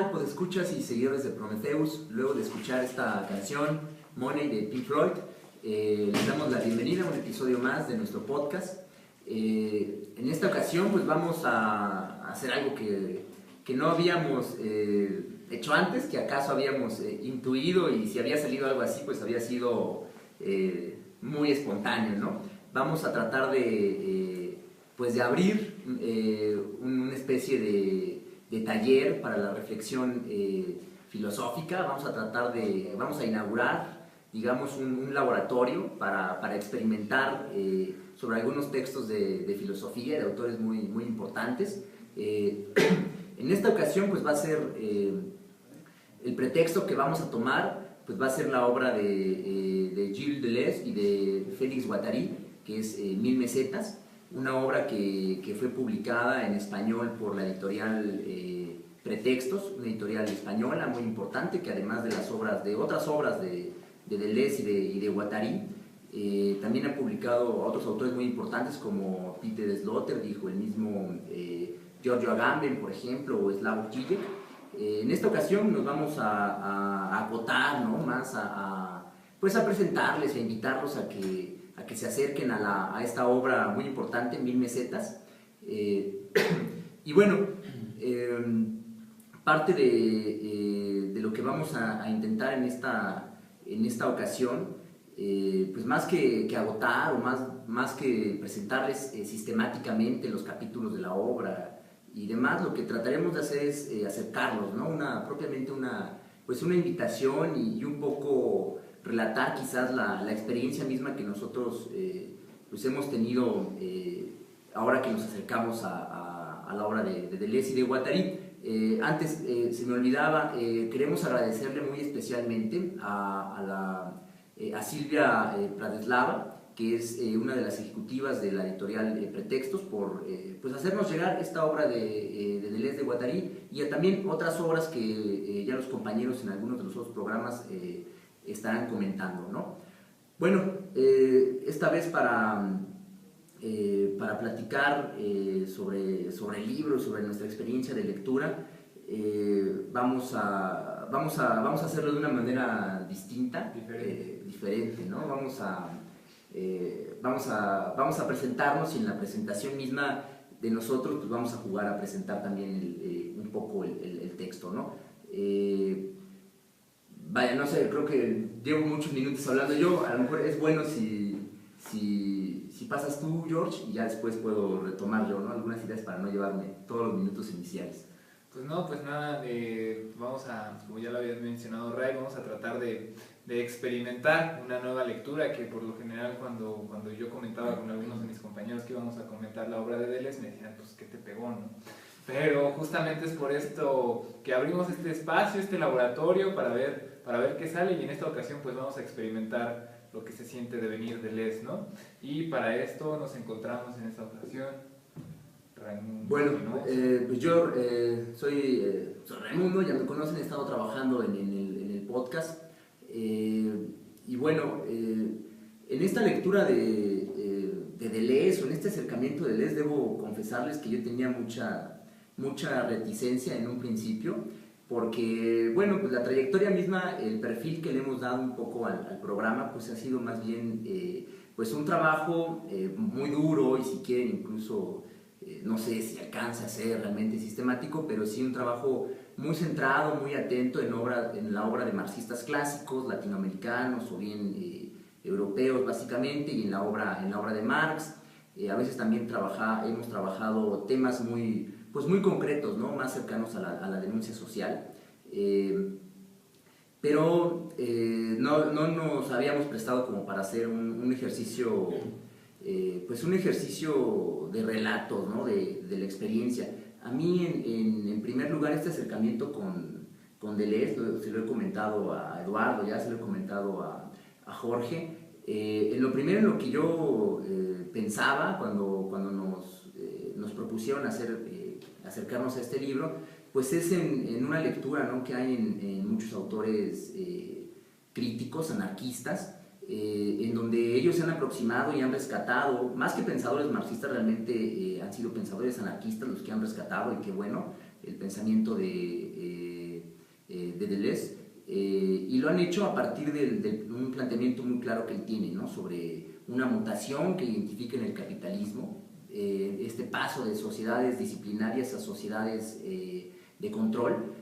tal? Pues escuchas y seguidores de Prometheus, luego de escuchar esta canción, Money de Pink Floyd, les damos la bienvenida a un episodio más de nuestro podcast. En esta ocasión pues vamos a hacer algo que no habíamos hecho antes, que acaso habíamos intuido, y si había salido algo así pues había sido muy espontáneo, ¿no? Vamos a tratar de abrir una especie de taller para la reflexión filosófica. Vamos a inaugurar, digamos, un laboratorio para experimentar sobre algunos textos de filosofía de autores muy importantes. En esta ocasión pues va a ser el pretexto que vamos a tomar, pues va a ser la obra de Gilles Deleuze y de Félix Guattari, que es Mil Mesetas, una obra que fue publicada en español por la editorial Pretextos, una editorial española muy importante, que además de otras obras de Deleuze y de Guattari, también ha publicado a otros autores muy importantes como Peter Sloterdijk, el mismo Giorgio Agamben, por ejemplo, o Slavoj Žižek. En esta ocasión nos vamos a acotar, ¿no?, más a presentarles, a invitarlos a que se acerquen a esta obra muy importante, Mil Mesetas. Y bueno, parte de lo que vamos a intentar en esta ocasión, pues más que agotar o más que presentarles sistemáticamente los capítulos de la obra y demás, lo que trataremos de hacer es acercarlos, ¿no? Propiamente una invitación y un poco relatar quizás la experiencia misma que nosotros pues hemos tenido ahora que nos acercamos a la obra de Deleuze y de Guattari. Antes se me olvidaba, queremos agradecerle muy especialmente a Silvia Pradeslava, que es una de las ejecutivas de la editorial Pretextos, por pues hacernos llegar esta obra de Deleuze, de Guattari, y también otras obras que ya los compañeros en algunos de los otros programas estarán comentando, ¿no? Bueno, esta vez para platicar sobre el libro, sobre nuestra experiencia de lectura, vamos a hacerlo de una manera distinta, diferente, ¿no? Vamos a presentarnos, y en la presentación misma de nosotros pues vamos a jugar a presentar también un poco el texto, ¿no? Vaya, no sé, creo que llevo muchos minutos hablando yo. A lo mejor es bueno si pasas tú, George, y ya después puedo retomar yo, ¿no?, algunas ideas para no llevarme todos los minutos iniciales. Pues no, pues nada, como ya lo habías mencionado, Ray, vamos a tratar de experimentar una nueva lectura, que por lo general cuando yo comentaba con algunos de mis compañeros que íbamos a comentar la obra de Deleuze, me decían, pues, ¿qué te pegó, no? Pero justamente es por esto que abrimos este espacio, este laboratorio, para ver qué sale, y en esta ocasión pues vamos a experimentar lo que se siente de venir Deleuze, ¿no? Y para esto nos encontramos en esta ocasión Raimundo. Bueno, pues yo soy Raimundo, ya me conocen, he estado trabajando en el podcast, y bueno, en esta lectura de Deleuze, o en este acercamiento de Deleuze, debo confesarles que yo tenía mucha reticencia en un principio, porque, bueno, pues la trayectoria misma, el perfil que le hemos dado un poco al programa, pues ha sido más bien pues un trabajo muy duro, y si quieren incluso, no sé si alcanza a ser realmente sistemático, pero sí un trabajo muy centrado, muy atento en la obra de marxistas clásicos, latinoamericanos o bien europeos básicamente, y en la obra de Marx. A veces también hemos trabajado temas muy concretos, ¿no?, más cercanos a la denuncia social, pero no nos habíamos prestado como para hacer un ejercicio, pues un ejercicio de relatos, ¿no?, de la experiencia. A mí, en primer lugar, este acercamiento con Deleuze, se lo he comentado a Eduardo, ya se lo he comentado a Jorge. En lo primero en lo que yo pensaba cuando nos propusieron acercarnos a este libro, pues es en una lectura, ¿no?, que hay en muchos autores críticos, anarquistas, en donde ellos se han aproximado y han rescatado, más que pensadores marxistas, realmente han sido pensadores anarquistas los que han rescatado, y qué bueno, el pensamiento de de Deleuze, y lo han hecho a partir de un planteamiento muy claro que él tiene, ¿no? Sobre una mutación que identifica en el capitalismo, este paso de sociedades disciplinarias a sociedades de control,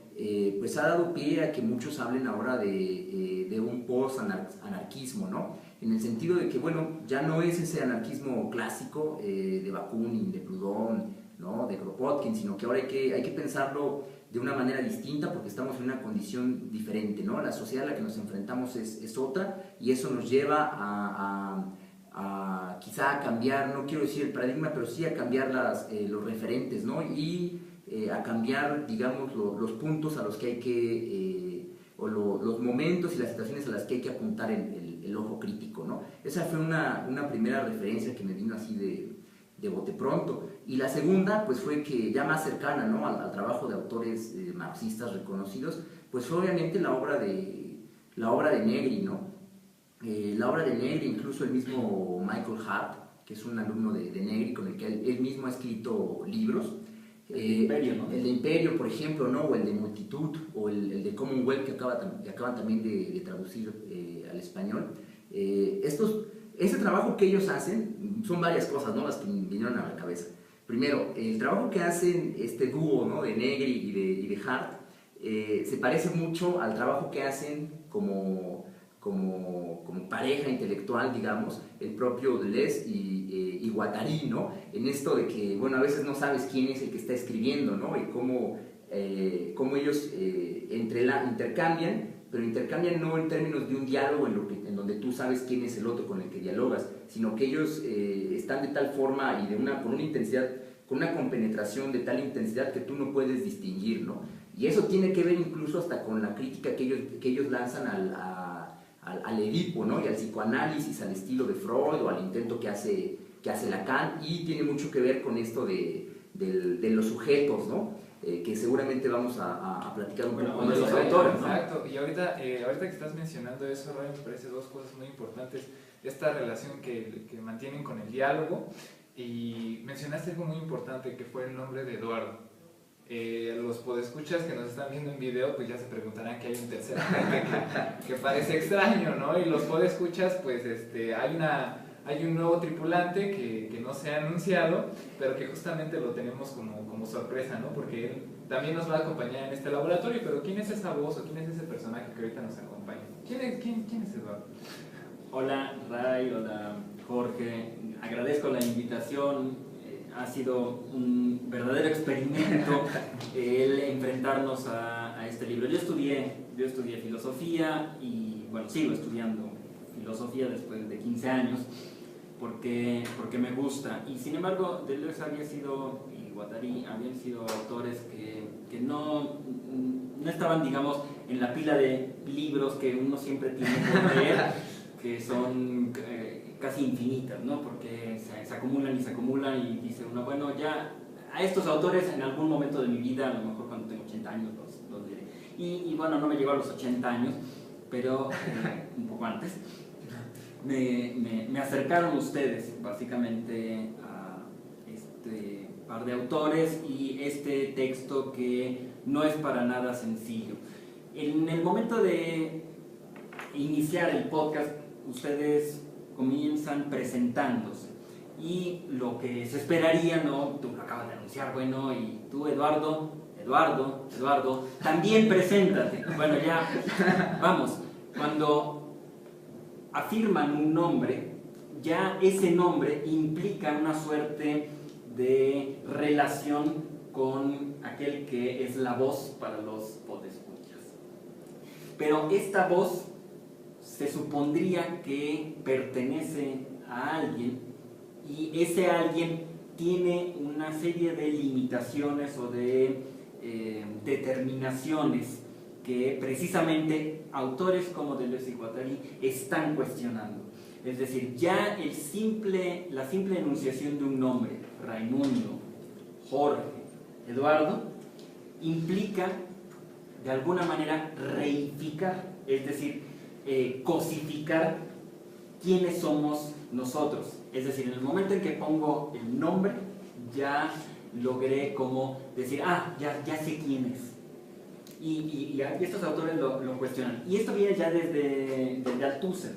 pues ha dado pie a que muchos hablen ahora de un post-anarquismo, ¿no? En el sentido de que, bueno, ya no es ese anarquismo clásico de Bakunin, de Proudhon, ¿no? De Kropotkin, sino que ahora hay que pensarlo de una manera distinta porque estamos en una condición diferente, ¿no? La sociedad a la que nos enfrentamos es otra, y eso nos lleva quizá a cambiar, no quiero decir el paradigma, pero sí a cambiar los referentes, ¿no? Y a cambiar, digamos, los puntos a los que hay que, o los momentos y las situaciones a las que hay que apuntar el ojo crítico, ¿no? Esa fue una primera referencia que me vino así de bote pronto. Y la segunda, pues fue que ya más cercana, ¿no? al trabajo de autores marxistas reconocidos, pues fue obviamente la obra de Negri, ¿no? La obra de Negri, incluso el mismo Michael Hart, que es un alumno de Negri con el que él mismo ha escrito libros. El de Imperio, ¿no? El de Imperio, por ejemplo, ¿no? O el de Multitud, o el de Commonwealth, que acaban también de traducir al español. Ese trabajo que ellos hacen, son varias cosas, ¿no? Las que me vinieron a la cabeza. Primero, el trabajo que hacen este dúo, ¿no? De Negri y de Hart, se parece mucho al trabajo que hacen como pareja intelectual, digamos, el propio Deleuze y Guattari, ¿no? En esto de que, bueno, a veces no sabes quién es el que está escribiendo, ¿no? Y cómo ellos intercambian, pero intercambian no en términos de un diálogo en donde tú sabes quién es el otro con el que dialogas, sino que ellos están de tal forma y con una intensidad, con una compenetración de tal intensidad que tú no puedes distinguir, ¿no? Y eso tiene que ver incluso hasta con la crítica que ellos lanzan al Edipo, ¿no? Y al psicoanálisis, al estilo de Freud o al intento que hace Lacan, y tiene mucho que ver con esto de los sujetos, ¿no? Que seguramente vamos a platicar un poco con los autores, ¿no? Exacto, y ahorita que estás mencionando eso, Ray, me parece dos cosas muy importantes. Esta relación que mantienen con el diálogo, y mencionaste algo muy importante que fue el nombre de Eduardo. Los podescuchas que nos están viendo en video pues ya se preguntarán que hay un tercer agente que parece extraño, ¿no? Y los podescuchas pues hay un nuevo tripulante que no se ha anunciado, pero que justamente lo tenemos como sorpresa, ¿no? Porque él también nos va a acompañar en este laboratorio, pero ¿quién es esa voz o quién es ese personaje que ahorita nos acompaña? ¿Quién es Eduardo? Hola Ray, hola Jorge, agradezco la invitación. Ha sido un verdadero experimento el enfrentarnos a este libro. Yo estudié filosofía y, bueno, sigo estudiando filosofía después de 15 años porque me gusta. Y sin embargo, Deleuze y Guattari habían sido autores que no estaban, digamos, en la pila de libros que uno siempre tiene que leer, que son casi infinitas, ¿no? Porque se acumulan y dice uno, bueno, ya a estos autores en algún momento de mi vida, a lo mejor cuando tengo 80 años los diré. Y bueno, no me llegó a los 80 años, pero un poco antes, me acercaron ustedes básicamente a este par de autores y este texto que no es para nada sencillo. En el momento de iniciar el podcast, ustedes comienzan presentándose y lo que se esperaría, ¿no? Tú lo acabas de anunciar, bueno, y tú, Eduardo, también preséntate. Bueno, ya, vamos, cuando afirman un nombre, ya ese nombre implica una suerte de relación con aquel que es la voz para los podescuchas. Pero esta voz se supondría que pertenece a alguien y ese alguien tiene una serie de limitaciones o de determinaciones que precisamente autores como Deleuze y Guattari están cuestionando. Es decir, ya la simple enunciación de un nombre, Raimundo, Jorge, Eduardo, implica de alguna manera reificar, es decir, cosificar quiénes somos nosotros. Es decir, en el momento en que pongo el nombre, ya logré como decir, ya sé quién es. Y estos autores lo cuestionan. Y esto viene ya desde Althusser,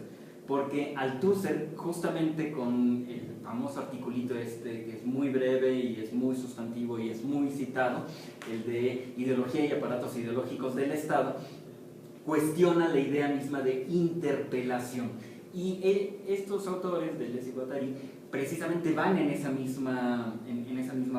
porque Althusser, justamente con el famoso articulito este, que es muy breve y es muy sustantivo y es muy citado, el de ideología y aparatos ideológicos del Estado, cuestiona la idea misma de interpelación. Y estos autores de Deleuze y Guattari precisamente van en esa misma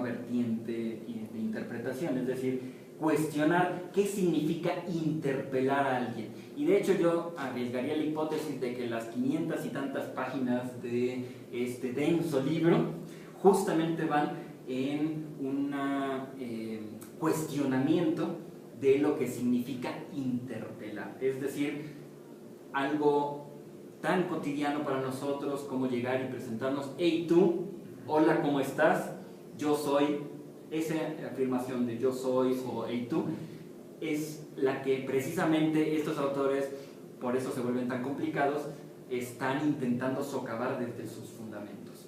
vertiente de interpretación, es decir, cuestionar qué significa interpelar a alguien. Y de hecho yo arriesgaría la hipótesis de que las 500 y tantas páginas de este denso libro justamente van en un cuestionamiento de lo que significa interpelar, es decir, algo tan cotidiano para nosotros como llegar y presentarnos: hey tú, hola, ¿cómo estás? Yo soy. Esa afirmación de yo soy o hey tú es la que precisamente estos autores, por eso se vuelven tan complicados, están intentando socavar desde sus fundamentos.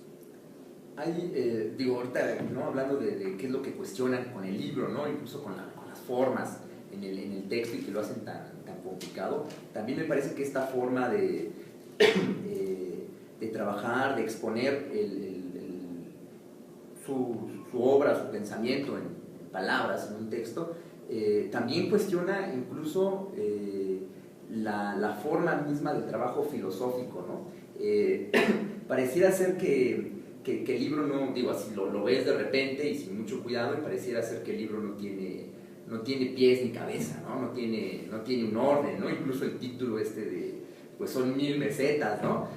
Hay, ahorita, ¿no? Hablando de qué es lo que cuestionan con el libro, ¿no? Incluso con las formas en el texto, y que lo hacen tan complicado, también me parece que esta forma de trabajar, de exponer su obra, su pensamiento en palabras, en un texto, también cuestiona incluso la forma misma del trabajo filosófico, ¿no? Pareciera ser que el libro no, así lo ves de repente y sin mucho cuidado, y pareciera ser que el libro no tiene pies ni cabeza, ¿no? No tiene un orden, ¿no? Incluso el título pues son 1000 mesetas, ¿no?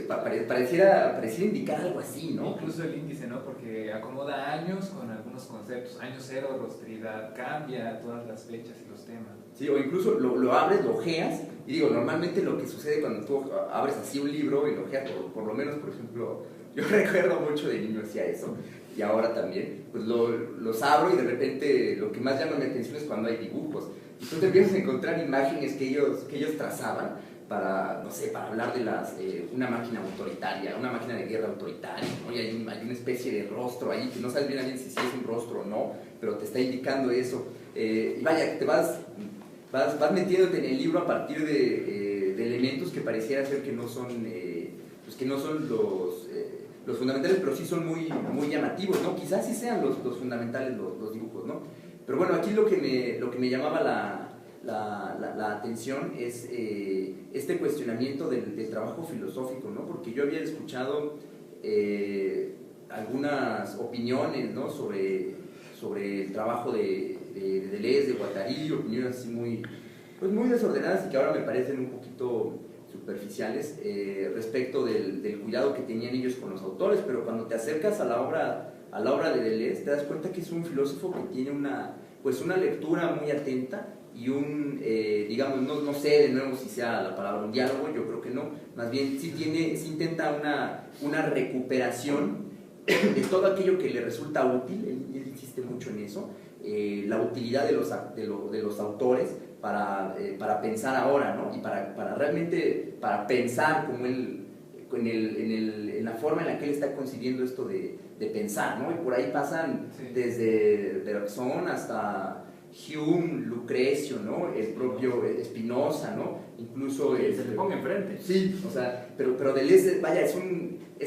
Pareciera indicar algo así, ¿no? Incluso el índice, ¿no? Porque acomoda años con algunos conceptos. Año cero, rostridad, cambia todas las fechas y los temas. Sí, o incluso lo abres, lo ojeas, y normalmente lo que sucede cuando tú abres así un libro y lo ojeas, por lo menos, por ejemplo, yo recuerdo mucho de niño hacía eso, y ahora también, pues los abro y de repente lo que más llama mi atención es cuando hay dibujos. Y tú te empiezas a encontrar imágenes que ellos trazaban para, no sé, para hablar de una máquina autoritaria, una máquina de guerra autoritaria, ¿no? Y hay una especie de rostro ahí que no sabes bien si es un rostro o no, pero te está indicando eso. Y vaya, te vas metiéndote en el libro a partir de elementos que pareciera ser que no son, pues que no son los fundamentales, pero sí son muy, muy llamativos, ¿no? Quizás sí sean los fundamentales los dibujos, ¿no? Pero bueno, aquí lo que me llamaba la atención es este cuestionamiento del trabajo filosófico, ¿no? Porque yo había escuchado algunas opiniones, ¿no? sobre el trabajo de Deleuze, de Guattari, opiniones así muy desordenadas y que ahora me parecen un poquito superficiales respecto del cuidado que tenían ellos con los autores, pero cuando te acercas a la obra de Deleuze te das cuenta que es un filósofo que tiene una lectura muy atenta y digamos, no sé de nuevo si sea la palabra un diálogo, yo creo que no, más bien sí intenta una recuperación de todo aquello que le resulta útil. Él insiste mucho en eso, la utilidad de los autores para pensar ahora, ¿no? Y para realmente pensar como él, en la forma en la que él está concibiendo esto de pensar, ¿no? Y por ahí pasan desde Bergson hasta Hume, Lucrecio, ¿no? El propio Spinoza, ¿no? Incluso se le ponga enfrente. Sí, o sea, pero Deleuze, vaya, es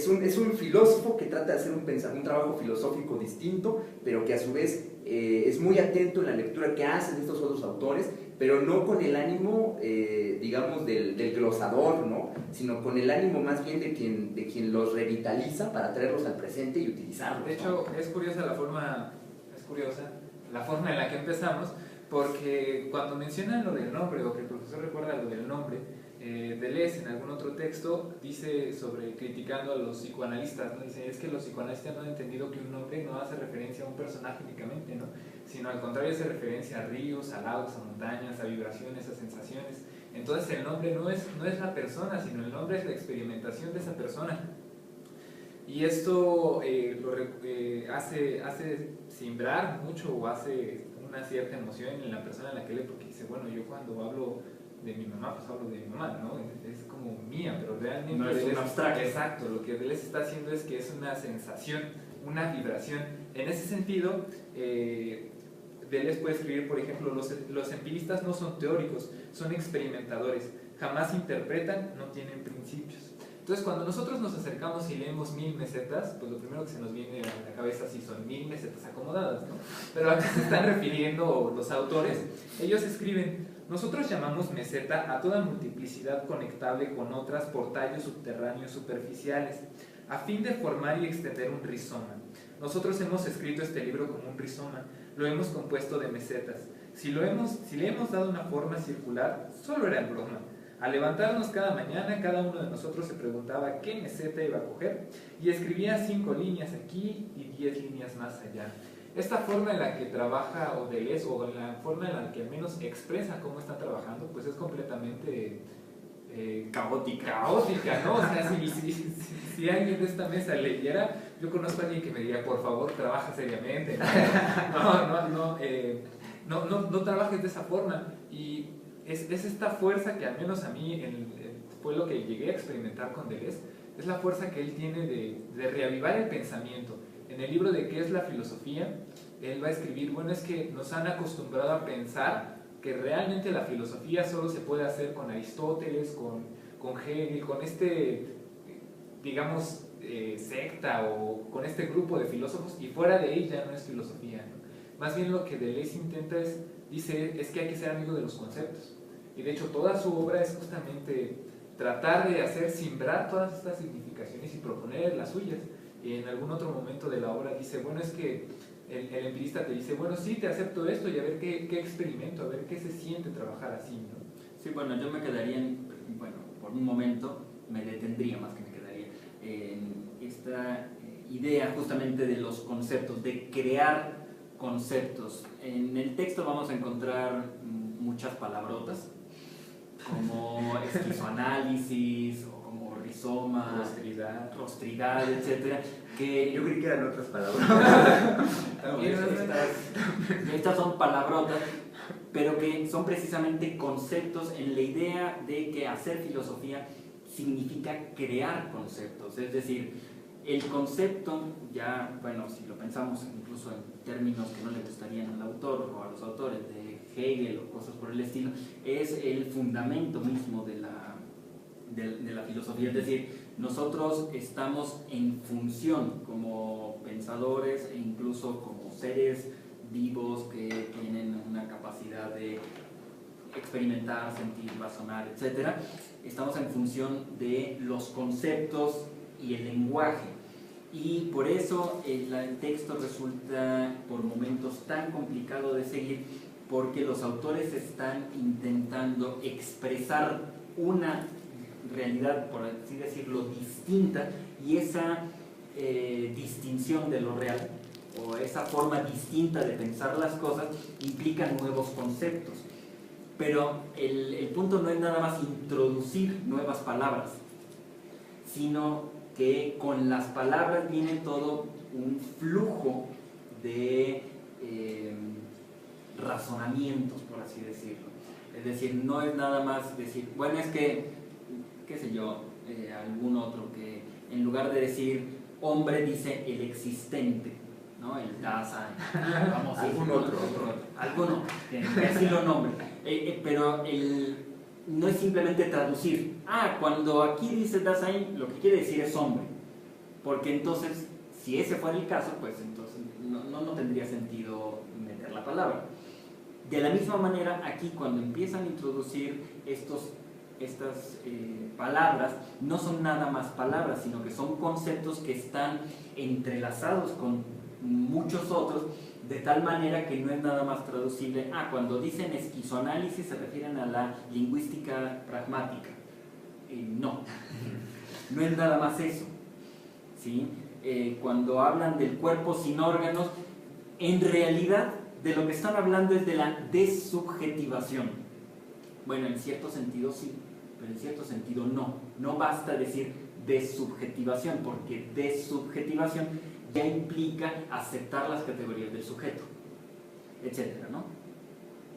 un filósofo que trata de hacer un trabajo filosófico distinto, pero que a su vez es muy atento en la lectura que hacen estos otros autores, pero no con el ánimo, digamos, del glosador, ¿no? Sino con el ánimo más bien de quien los revitaliza para traerlos al presente y utilizarlos. De hecho, ¿no? Es curiosa la forma en la que empezamos, porque cuando mencionan lo del nombre, o que el profesor recuerda lo del nombre, Deleuze en algún otro texto dice criticando a los psicoanalistas, ¿no? Dice, es que los psicoanalistas no han entendido que un nombre no hace referencia a un personaje únicamente, ¿no? Sino al contrario hace referencia a ríos, a lagos, a montañas, a vibraciones, a sensaciones. Entonces el nombre no es la persona, sino el nombre es la experimentación de esa persona. Y esto hace simbrar mucho, o hace una cierta emoción en la persona en la que lee, porque dice, bueno, yo cuando hablo de mi mamá, pues hablo de mi mamá, ¿no? Es como mía, pero realmente no es un abstracto. Exacto, lo que Deleuze está haciendo es que es una sensación, una vibración. En ese sentido, Deleuze puede escribir, por ejemplo, los empiristas no son teóricos, son experimentadores, jamás interpretan, no tienen principios. Entonces, cuando nosotros nos acercamos y leemos 1000 mesetas, pues lo primero que se nos viene a la cabeza sí son 1000 mesetas acomodadas, ¿no? Pero a qué se están refiriendo los autores. Ellos escriben: nosotros llamamos meseta a toda multiplicidad conectable con otras por tallos subterráneos superficiales, a fin de formar y extender un rizoma. Nosotros hemos escrito este libro como un rizoma, lo hemos compuesto de mesetas. Si le hemos dado una forma circular, solo era en broma. Al levantarnos cada mañana, cada uno de nosotros se preguntaba qué meseta iba a coger y escribía 5 líneas aquí y 10 líneas más allá. Esta forma en la que trabaja Deleuze, o la forma en la que al menos expresa cómo está trabajando, pues es completamente caótica, ¿no? O sea, si alguien de esta mesa leyera, yo conozco a alguien que me diría: por favor, trabaja seriamente. No trabajes de esa forma. Y es esta fuerza que al menos a mí fue lo que llegué a experimentar con Deleuze. Es la fuerza que él tiene de reavivar el pensamiento. En el libro de ¿Qué es la filosofía?, él va a escribir: bueno, es que nos han acostumbrado a pensar que realmente la filosofía solo se puede hacer con Aristóteles, con Hegel, con digamos, secta, o con este grupo de filósofos, y fuera de ella no es filosofía, ¿no? Más bien lo que Deleuze intenta dice que hay que ser amigo de los conceptos. Y de hecho toda su obra es justamente tratar de hacer simbrar todas estas significaciones y proponer las suyas. Y en algún otro momento de la obra dice: bueno, es que el empirista te dice: bueno, sí, te acepto esto, y a ver qué experimento, a ver qué se siente trabajar así, ¿no? Sí, bueno, yo me quedaría, por un momento, me detendría más que me quedaría en esta idea justamente de los conceptos, de crear conceptos. En el texto vamos a encontrar muchas palabrotas, como esquizoanálisis, o como rizoma, rostridad, etcétera, que yo creí que eran otras palabras. estas son palabrotas, pero que son precisamente conceptos en la idea de que hacer filosofía significa crear conceptos. Es decir, el concepto, ya, bueno, si lo pensamos incluso en términos que no le gustarían al autor o a los autores de Hegel o cosas por el estilo, es el fundamento mismo de la filosofía. Es decir, nosotros estamos en función como pensadores e incluso como seres vivos que tienen una capacidad de experimentar, sentir, razonar, etc. Estamos en función de los conceptos y el lenguaje. Y por eso el texto resulta por momentos tan complicado de seguir, porque los autores están intentando expresar una realidad, por así decirlo, distinta, y esa distinción de lo real, o esa forma distinta de pensar las cosas, implica nuevos conceptos. Pero el punto no es nada más introducir nuevas palabras, sino que con las palabras viene todo un flujo de razonamientos, por así decirlo. Es decir, no es nada más decir, bueno, es que, qué sé yo, algún otro que en lugar de decir hombre dice el existente, ¿no? El Dasein, vamos, alguno, que así lo nombre. Pero no es simplemente traducir. Cuando aquí dice Dasein, lo que quiere decir es hombre. Porque entonces, si ese fuera el caso, pues entonces no tendría sentido meter la palabra. De la misma manera, aquí cuando empiezan a introducir estas palabras, no son nada más palabras, sino que son conceptos que están entrelazados con muchos otros, de tal manera que no es nada más traducible. Cuando dicen esquizoanálisis se refieren a la lingüística pragmática. No es nada más eso, ¿sí? Cuando hablan del cuerpo sin órganos, en realidad de lo que están hablando es de la desubjetivación. Bueno, en cierto sentido sí, pero en cierto sentido no. No basta decir desubjetivación, porque desubjetivación ya implica aceptar las categorías del sujeto, etcétera, ¿no?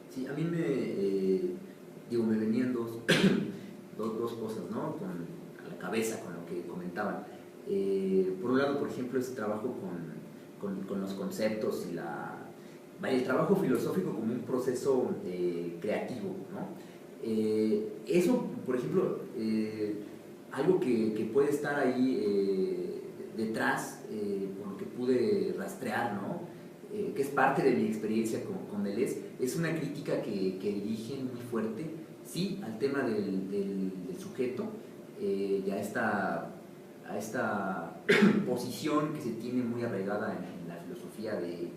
Sí, a mí me venían dos cosas, ¿no? A la cabeza con lo que comentaban. Por un lado, por ejemplo, ese trabajo con los conceptos el trabajo filosófico como un proceso creativo, ¿no? Eso, por ejemplo, algo que puede estar ahí detrás, por lo que pude rastrear, ¿no? Que es parte de mi experiencia con Deleuze, es una crítica que dirigen muy fuerte, sí, al tema del sujeto, y a esta posición que se tiene muy arraigada en la filosofía de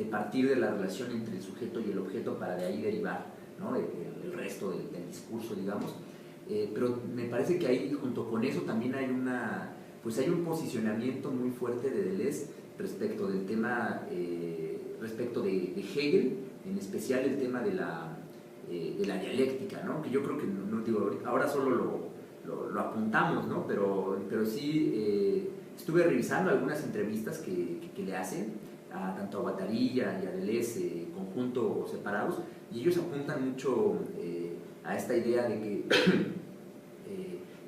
partir de la relación entre el sujeto y el objeto para de ahí derivar, ¿no? el resto del discurso, digamos. Pero me parece que ahí, junto con eso, también hay un posicionamiento muy fuerte de Deleuze respecto del tema, respecto de Hegel, en especial el tema de la dialéctica, ¿no? Que yo creo que, no digo, ahora solo lo apuntamos, ¿no? Pero sí estuve revisando algunas entrevistas que le hacen tanto a Guattari y a Deleuze, conjunto o separados, y ellos apuntan mucho a esta idea de que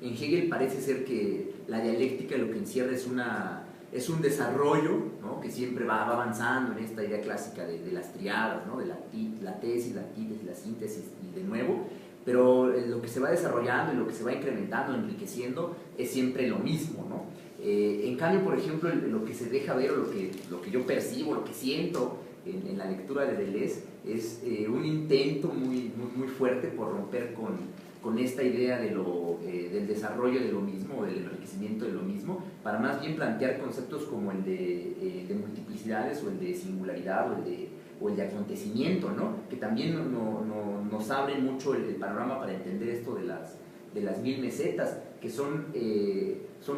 en Hegel parece ser que la dialéctica lo que encierra es un desarrollo, ¿no? Que siempre va avanzando en esta idea clásica de las triadas, ¿no? De la tesis, la antítesis, la síntesis y de nuevo, pero lo que se va desarrollando y lo que se va incrementando, enriqueciendo, es siempre lo mismo, ¿no? En cambio, por ejemplo, lo que se deja ver, o lo que yo percibo, lo que siento en la lectura de Deleuze, es un intento muy fuerte por romper con esta idea del desarrollo de lo mismo, del enriquecimiento de lo mismo, para más bien plantear conceptos como el de multiplicidades, o el de singularidad, o el de acontecimiento, ¿no? Que también nos abre mucho el panorama para entender esto de las 1000 mesetas, que son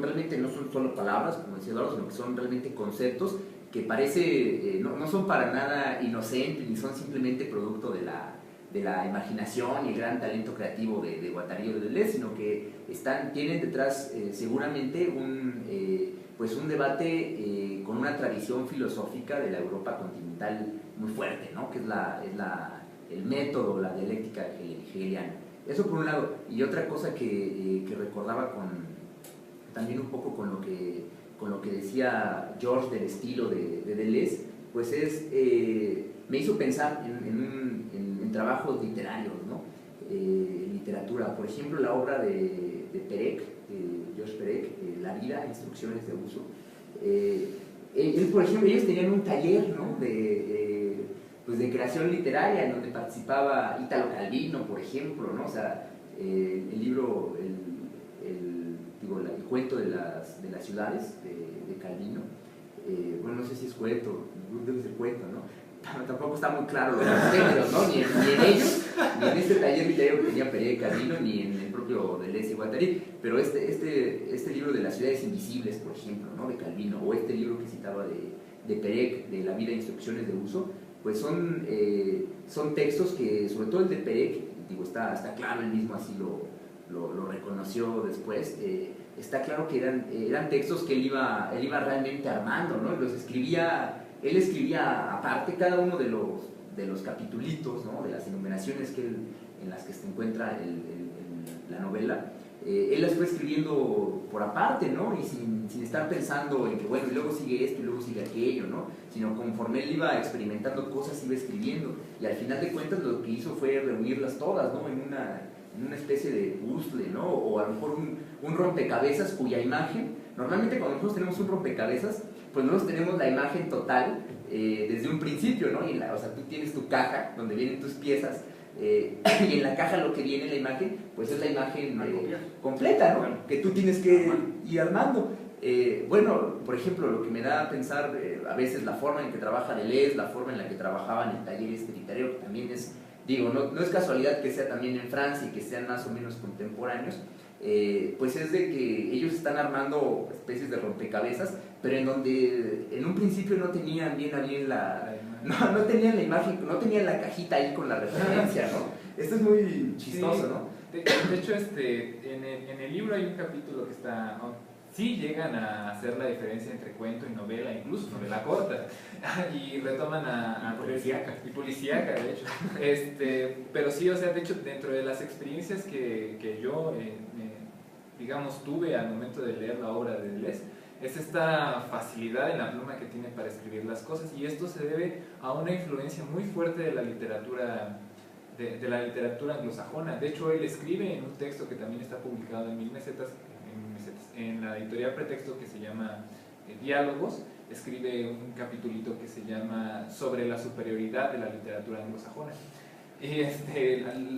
realmente, no son solo palabras, como decía Eduardo, sino que son realmente conceptos que parece, no son para nada inocentes, ni son simplemente producto de la imaginación y el gran talento creativo de Guattari o de Deleuze, sino que tienen detrás seguramente un debate con una tradición filosófica de la Europa continental muy fuerte, ¿no? Que es el método, la dialéctica hegeliana. Eso por un lado. Y otra cosa que recordaba también un poco con lo que decía George del estilo de Deleuze, pues me hizo pensar en trabajos literarios, ¿no? Literatura, por ejemplo, la obra de Perec, Georges Perec, La vida, instrucciones de uso. Por ejemplo, ellos tenían un taller, ¿no? de creación literaria, en donde participaba Italo Calvino, por ejemplo, ¿no? O sea, el libro, el cuento de las ciudades de Calvino, bueno, no sé si es cuento, debe ser cuento, ¿no? Tampoco está muy claro los géneros, ¿no? Ni en ellos, ni en este taller literario que tenía Pereira y Calvino, ni en el propio Deleuze y Guattari, pero este libro de las ciudades invisibles, por ejemplo, ¿no? De Calvino, o este libro que citaba de Perec, de La vida, instrucciones de uso, pues son textos que, sobre todo el de Perec, digo, está claro, él mismo así lo reconoció después, está claro que eran textos que él iba realmente armando, ¿no? Él escribía aparte cada uno de los capitulitos, ¿no? De las enumeraciones en las que se encuentra la novela, él las fue escribiendo por aparte, ¿no? Y sin estar pensando en que, bueno, y luego sigue esto y luego sigue aquello, ¿no? Sino conforme él iba experimentando cosas, iba escribiendo, y al final de cuentas lo que hizo fue reunirlas todas, ¿no? En una especie de puzzle, ¿no? O a lo mejor un rompecabezas cuya imagen, normalmente cuando nosotros tenemos un rompecabezas, pues nosotros tenemos la imagen total desde un principio, ¿no? O sea, tú tienes tu caja donde vienen tus piezas, y en la caja lo que viene en la imagen, pues es la imagen completa, ¿no? Bueno, que tú tienes que ir armando. Bueno, por ejemplo, lo que me da a pensar a veces la forma en que trabaja Deleuze, la forma en la que trabajaba en el taller literario, que también es, digo, no es casualidad que sea también en Francia y que sean más o menos contemporáneos, pues es de que ellos están armando especies de rompecabezas, pero en donde en un principio no tenían bien no tenían la imagen, no tenían la cajita ahí con la referencia, ¿no? Esto es muy chistoso, sí, ¿no? De hecho, en el libro hay un capítulo que está... Sí llegan a hacer la diferencia entre cuento y novela, incluso novela corta, y retoman y policíaca, de hecho. Pero sí, o sea, de hecho, dentro de las experiencias que yo, digamos, tuve al momento de leer la obra de Deleuze, es esta facilidad en la pluma que tiene para escribir las cosas, y esto se debe a una influencia muy fuerte de la literatura anglosajona. De hecho, él escribe en un texto que también está publicado en 1000 mesetas, en la editorial Pretexto, que se llama Diálogos, escribe un capitulito que se llama Sobre la superioridad de la literatura anglosajona. Y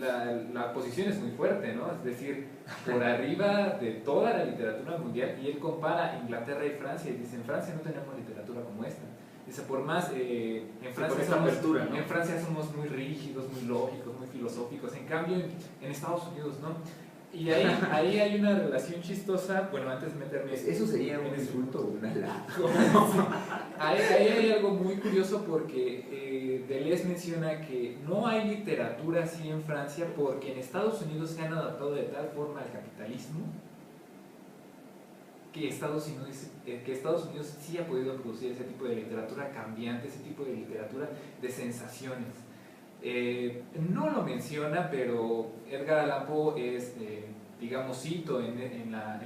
la posición es muy fuerte, ¿no? Es decir, por arriba de toda la literatura mundial, y él compara Inglaterra y Francia y dice: en Francia no tenemos literatura como esta. Dice, por más, en Francia somos muy rígidos, muy lógicos, muy filosóficos, en cambio en Estados Unidos no. Y ahí hay una relación chistosa. Bueno, antes de meterme... ¿Eso sería un insulto o un halago? Ahí hay algo muy curioso, porque Deleuze menciona que no hay literatura así en Francia porque en Estados Unidos se han adaptado de tal forma al capitalismo que Estados Unidos sí ha podido producir ese tipo de literatura cambiante, ese tipo de literatura de sensaciones. No lo menciona, pero Edgar Allan Poe es, digamos, cito en la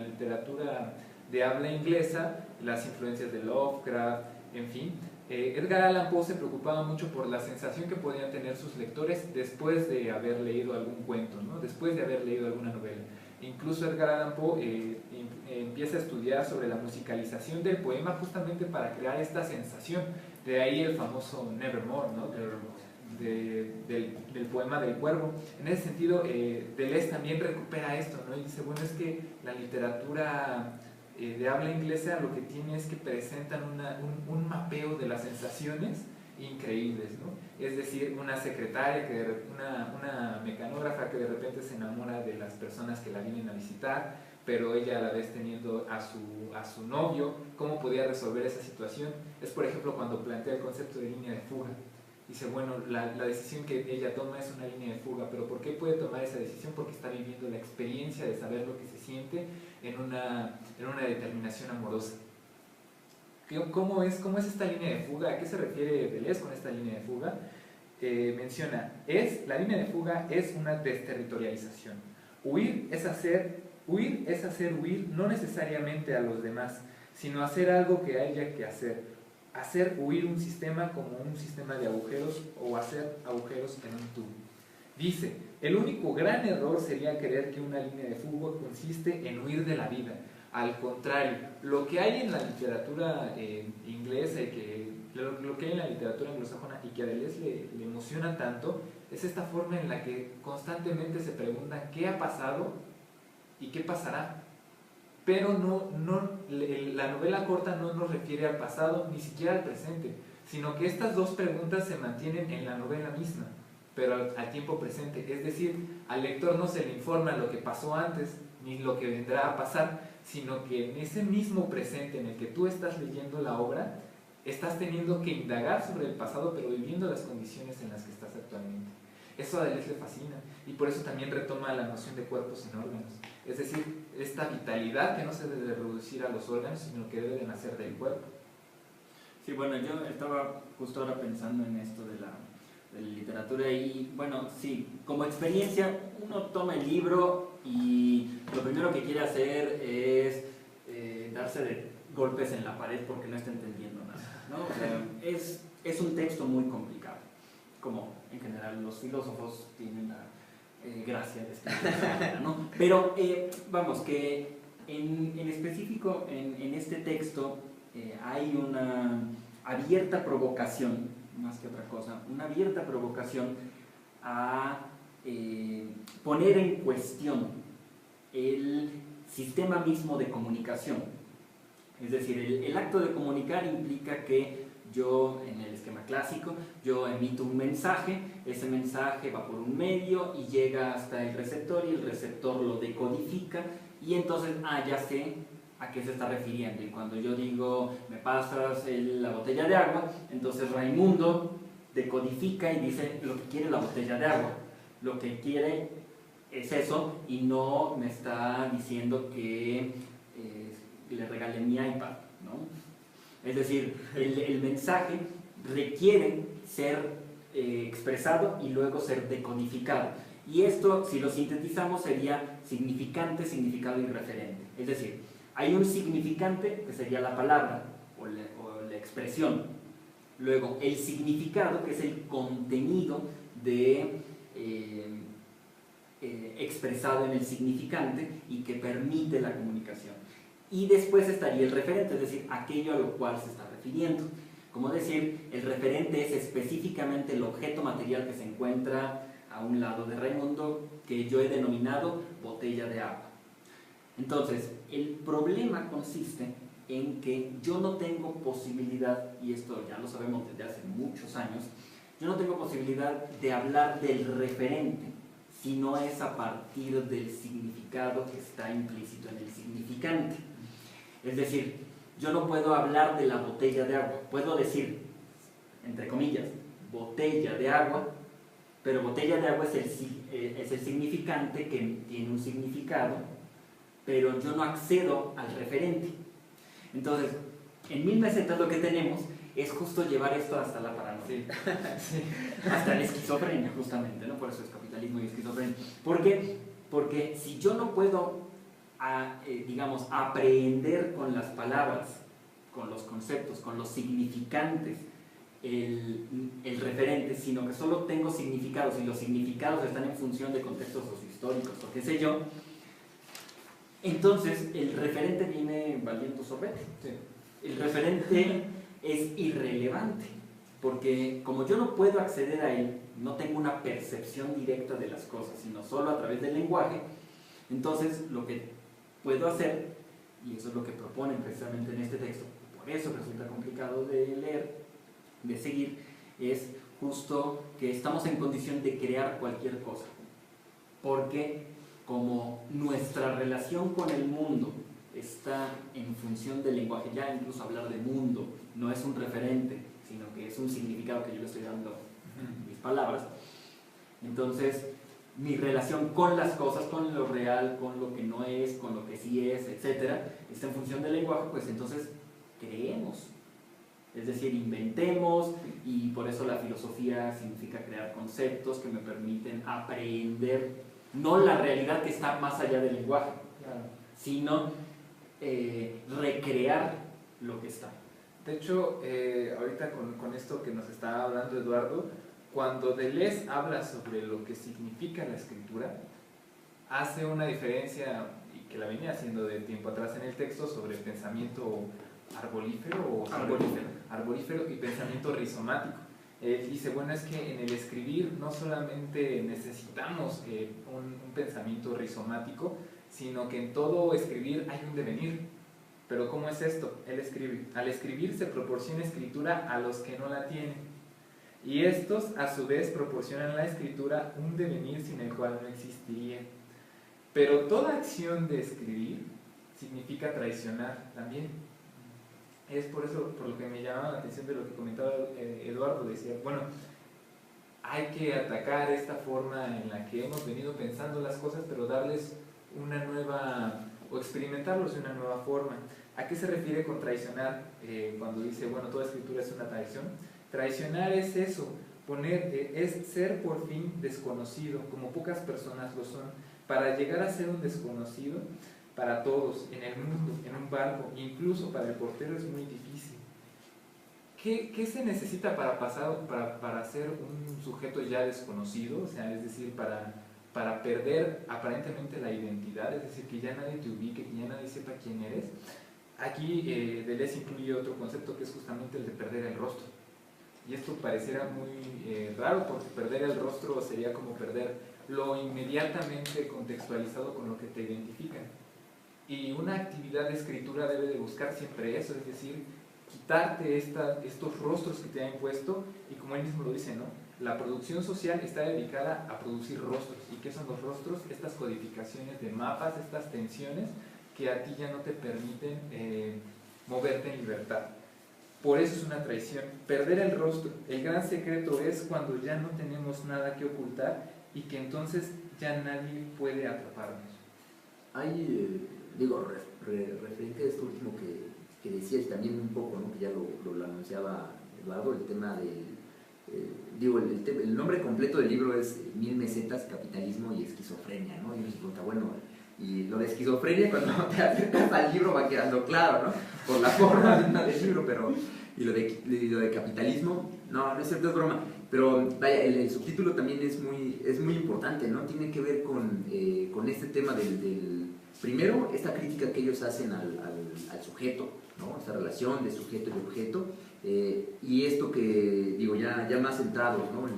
literatura de habla inglesa las influencias de Lovecraft, en fin. Edgar Allan Poe se preocupaba mucho por la sensación que podían tener sus lectores después de haber leído algún cuento, ¿no? Después de haber leído alguna novela. Incluso Edgar Allan Poe empieza a estudiar sobre la musicalización del poema justamente para crear esta sensación. De ahí el famoso Nevermore, ¿no? Del poema del cuervo. En ese sentido, Deleuze también recupera esto, ¿no? Y dice, bueno, es que la literatura de habla inglesa lo que tiene es que presentan un mapeo de las sensaciones increíbles, ¿no? Es decir, una secretaria, una mecanógrafa que de repente se enamora de las personas que la vienen a visitar, pero ella a la vez teniendo a su novio. ¿Cómo podía resolver esa situación? Es, por ejemplo, cuando plantea el concepto de línea de fuga. Dice, bueno, la decisión que ella toma es una línea de fuga, pero ¿por qué puede tomar esa decisión? Porque está viviendo la experiencia de saber lo que se siente en una determinación amorosa. ¿Cómo es esta línea de fuga? ¿A qué se refiere Deleuze con esta línea de fuga? Menciona, la línea de fuga es una desterritorialización. Huir es hacer huir no necesariamente a los demás, sino hacer algo que haya que hacer huir un sistema como un sistema de agujeros, o hacer agujeros en un tubo. Dice, el único gran error sería creer que una línea de fuga consiste en huir de la vida. Al contrario, lo que hay en la literatura inglesa y lo que hay en la literatura anglosajona y que a Deleuze le emociona tanto, es esta forma en la que constantemente se preguntan qué ha pasado y qué pasará. Pero la novela corta no nos refiere al pasado, ni siquiera al presente, sino que estas dos preguntas se mantienen en la novela misma, pero al tiempo presente. Es decir, al lector no se le informa lo que pasó antes, ni lo que vendrá a pasar, sino que en ese mismo presente en el que tú estás leyendo la obra, estás teniendo que indagar sobre el pasado, pero viviendo las condiciones en las que estás actualmente. Eso a Deleuze le fascina, y por eso también retoma la noción de cuerpos sin órganos. Es decir, esta vitalidad que no se debe reducir a los órganos, sino que debe de nacer del cuerpo. Sí, bueno, yo estaba justo ahora pensando en esto de la literatura y, bueno, sí, como experiencia, uno toma el libro y lo primero que quiere hacer es darse de golpes en la pared porque no está entendiendo nada, ¿no? O sea, es un texto muy complicado, como en general los filósofos tienen la gracia de escribir, ¿no? Pero vamos, que en específico en este texto hay una abierta provocación, más que otra cosa, una abierta provocación a poner en cuestión el sistema mismo de comunicación. Es decir, el acto de comunicar implica que yo, en el esquema clásico, yo emito un mensaje, ese mensaje va por un medio y llega hasta el receptor, y el receptor lo decodifica, y entonces, ya sé a qué se está refiriendo. Y cuando yo digo, me pasas la botella de agua, entonces Raimundo decodifica y dice lo que quiere la botella de agua. Lo que quiere es eso, y no me está diciendo que le regale mi iPad, ¿no? Es decir, el mensaje requiere ser expresado y luego ser decodificado. Y esto, si lo sintetizamos, sería significante, significado y referente. Es decir, Hay un significante que sería la palabra o la expresión. Luego, el significado, que es el contenido expresado en el significante y que permite la comunicación. Y después estaría el referente, es decir, aquello a lo cual se está refiriendo. Como decir, el referente es específicamente el objeto material que se encuentra a un lado de Raimundo, que yo he denominado botella de agua. Entonces, el problema consiste en que yo no tengo posibilidad, y esto ya lo sabemos desde hace muchos años, yo no tengo posibilidad de hablar del referente, si no es a partir del significado que está implícito en el significante. Es decir, yo no puedo hablar de la botella de agua, puedo decir, entre comillas, botella de agua, pero botella de agua es el significante que tiene un significado, pero yo no accedo al referente. Entonces, en 1000 mesetas lo que tenemos es justo llevar esto hasta la paranoia, hasta la esquizofrenia, justamente, ¿no? Por eso es capitalismo y esquizofrenia. ¿Por qué? Porque si yo no puedo, digamos, aprehender con las palabras, con los conceptos, con los significantes, el referente, sino que solo tengo significados y los significados están en función de contextos sociohistóricos o qué sé yo, entonces el referente viene valiendo sorbete. Sí. El referente es irrelevante, porque como yo no puedo acceder a él, no tengo una percepción directa de las cosas, sino solo a través del lenguaje, entonces lo que puedo hacer, y eso es lo que proponen precisamente en este texto, por eso resulta complicado de leer, de seguir, es justo que estamos en condición de crear cualquier cosa, porque como nuestra relación con el mundo está en función del lenguaje, ya incluso hablar de mundo no es un referente, sino que es un significado que yo le estoy dando en mis palabras, entonces mi relación con las cosas, con lo real, con lo que no es, con lo que sí es, etcétera, está en función del lenguaje, pues entonces creemos. Es decir, inventemos, y por eso la filosofía significa crear conceptos que me permiten aprehender, no la realidad que está más allá del lenguaje, Claro. sino recrear lo que está. De hecho, ahorita con esto que nos está hablando Eduardo, cuando Deleuze habla sobre lo que significa la escritura, hace una diferencia, y que la venía haciendo de tiempo atrás en el texto, sobre el pensamiento arborífero y pensamiento rizomático. Dice, bueno, es que en el escribir no solamente necesitamos un pensamiento rizomático, sino que en todo escribir hay un devenir. Pero ¿cómo es esto? Él escribe. Al escribir se proporciona escritura a los que no la tienen. Y estos, a su vez, proporcionan a la escritura un devenir sin el cual no existiría. Pero toda acción de escribir significa traicionar también. Es por eso, por lo que me llamaba la atención de lo que comentaba Eduardo, decía, bueno, hay que atacar esta forma en la que hemos venido pensando las cosas, pero darles una nueva, o experimentarlos de una nueva forma. ¿A qué se refiere con traicionar? Cuando dice, bueno, toda escritura es una traición. Traicionar es eso, es ser por fin desconocido, como pocas personas lo son. Para llegar a ser un desconocido, para todos, en el mundo, en un barco, incluso para el portero es muy difícil. ¿Qué se necesita para ser un sujeto ya desconocido? O sea, es decir, para perder aparentemente la identidad, es decir, que ya nadie te ubique, que ya nadie sepa quién eres. Aquí Deleuze incluye otro concepto que es justamente el de perder el rostro. Y esto pareciera muy raro, porque perder el rostro sería como perder lo inmediatamente contextualizado con lo que te identifica. Y una actividad de escritura debe de buscar siempre eso, es decir, quitarte estos rostros que te han impuesto, y como él mismo lo dice, ¿no? La producción social está dedicada a producir rostros. ¿Y qué son los rostros? Estas codificaciones de mapas, estas tensiones que a ti ya no te permiten moverte en libertad. Por eso es una traición. Perder el rostro. El gran secreto es cuando ya no tenemos nada que ocultar y que entonces ya nadie puede atraparnos. Hay, referente a esto último que decías también un poco, ¿no? Que ya lo anunciaba Eduardo, el tema del... el nombre completo del libro es 1000 mesetas, capitalismo y esquizofrenia, ¿no? Y uno se pregunta, bueno, Y lo de esquizofrenia, cuando te acercas al libro va quedando claro, ¿no? Por la forma misma del libro, pero... Y lo de capitalismo, no es cierto, es broma. Pero vaya, el subtítulo también es muy importante, ¿no? Tiene que ver con este tema primero, esta crítica que ellos hacen al sujeto, ¿no? Esta relación de sujeto y objeto, y esto que, digo, ya más centrados, ¿no? En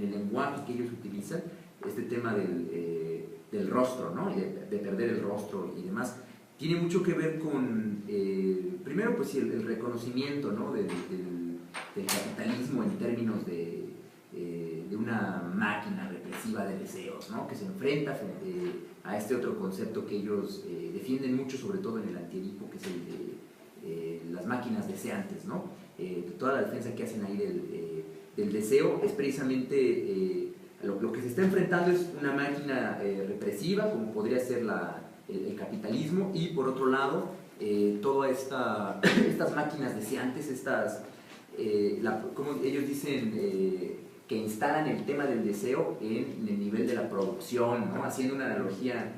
el lenguaje que ellos utilizan, este tema del rostro, ¿no? De perder el rostro y demás, tiene mucho que ver con, primero, pues el reconocimiento, ¿no? del capitalismo en términos de una máquina represiva de deseos, ¿no? Que se enfrenta frente a este otro concepto que ellos defienden mucho, sobre todo en el Antiedipo, que es el de las máquinas deseantes, ¿no? Toda la defensa que hacen ahí del deseo es precisamente lo que se está enfrentando es una máquina represiva, como podría ser el capitalismo, y por otro lado, todas estas máquinas deseantes, como ellos dicen, que instalan el tema del deseo en el nivel de la producción, ¿no? Haciendo una analogía,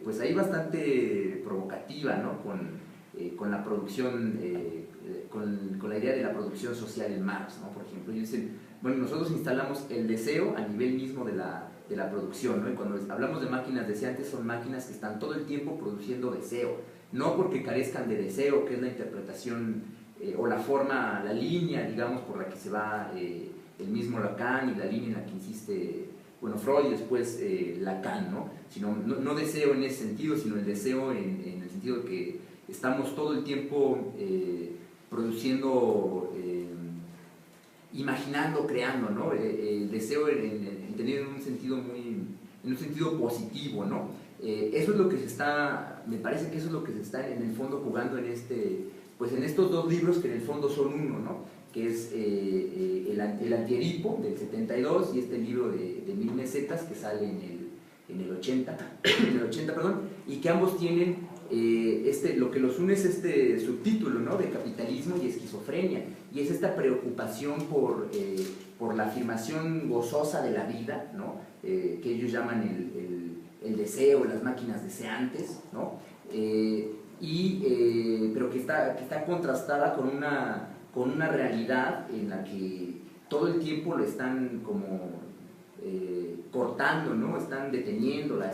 pues ahí bastante provocativa, ¿no? Con la producción, con la idea de la producción social en Marx, ¿no? Por ejemplo, ellos dicen, bueno, nosotros instalamos el deseo a nivel mismo de la producción, ¿no? Y cuando hablamos de máquinas deseantes, son máquinas que están todo el tiempo produciendo deseo, no porque carezcan de deseo, que es la interpretación o la forma, la línea, digamos, por la que se va el mismo Lacan, y la línea en la que insiste, bueno, Freud y después Lacan, ¿no? Sino, no deseo en ese sentido, sino el deseo en el sentido de que estamos todo el tiempo produciendo, imaginando, creando, ¿no? El deseo en tener un sentido positivo, ¿no? Eso es lo que me parece que eso es lo que se está en el fondo jugando en estos dos libros, que en el fondo son uno, ¿no? Que es el Antiedipo del 72 y este libro de 1000 mesetas que sale en el 80, perdón, y que ambos tienen lo que los une es este subtítulo, ¿no? De capitalismo y esquizofrenia, y es esta preocupación por la afirmación gozosa de la vida, ¿no? Que ellos llaman el deseo, las máquinas deseantes, ¿no? Pero que está contrastada con una realidad en la que todo el tiempo lo están como cortando, ¿no? Están deteniéndola,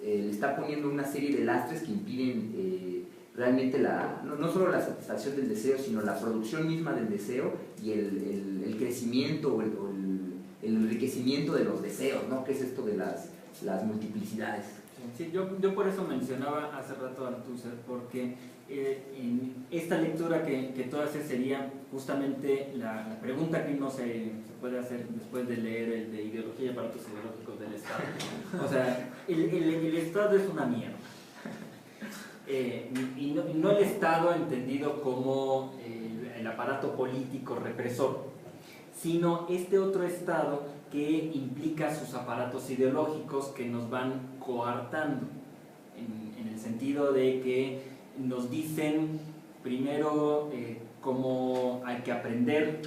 le está poniendo una serie de lastres que impiden realmente no solo la satisfacción del deseo, sino la producción misma del deseo y el crecimiento o el enriquecimiento de los deseos, ¿no? Que es esto de las multiplicidades. Sí, yo por eso mencionaba hace rato a Althusser, porque en esta lectura que tú haces sería justamente la pregunta que uno se puede hacer después de leer el de Ideología y aparatos ideológicos del Estado. O sea, el Estado es una mierda. Y no el Estado entendido como el aparato político represor, sino este otro Estado que implica sus aparatos ideológicos que nos van coartando, en el sentido de que nos dicen primero cómo hay que aprender,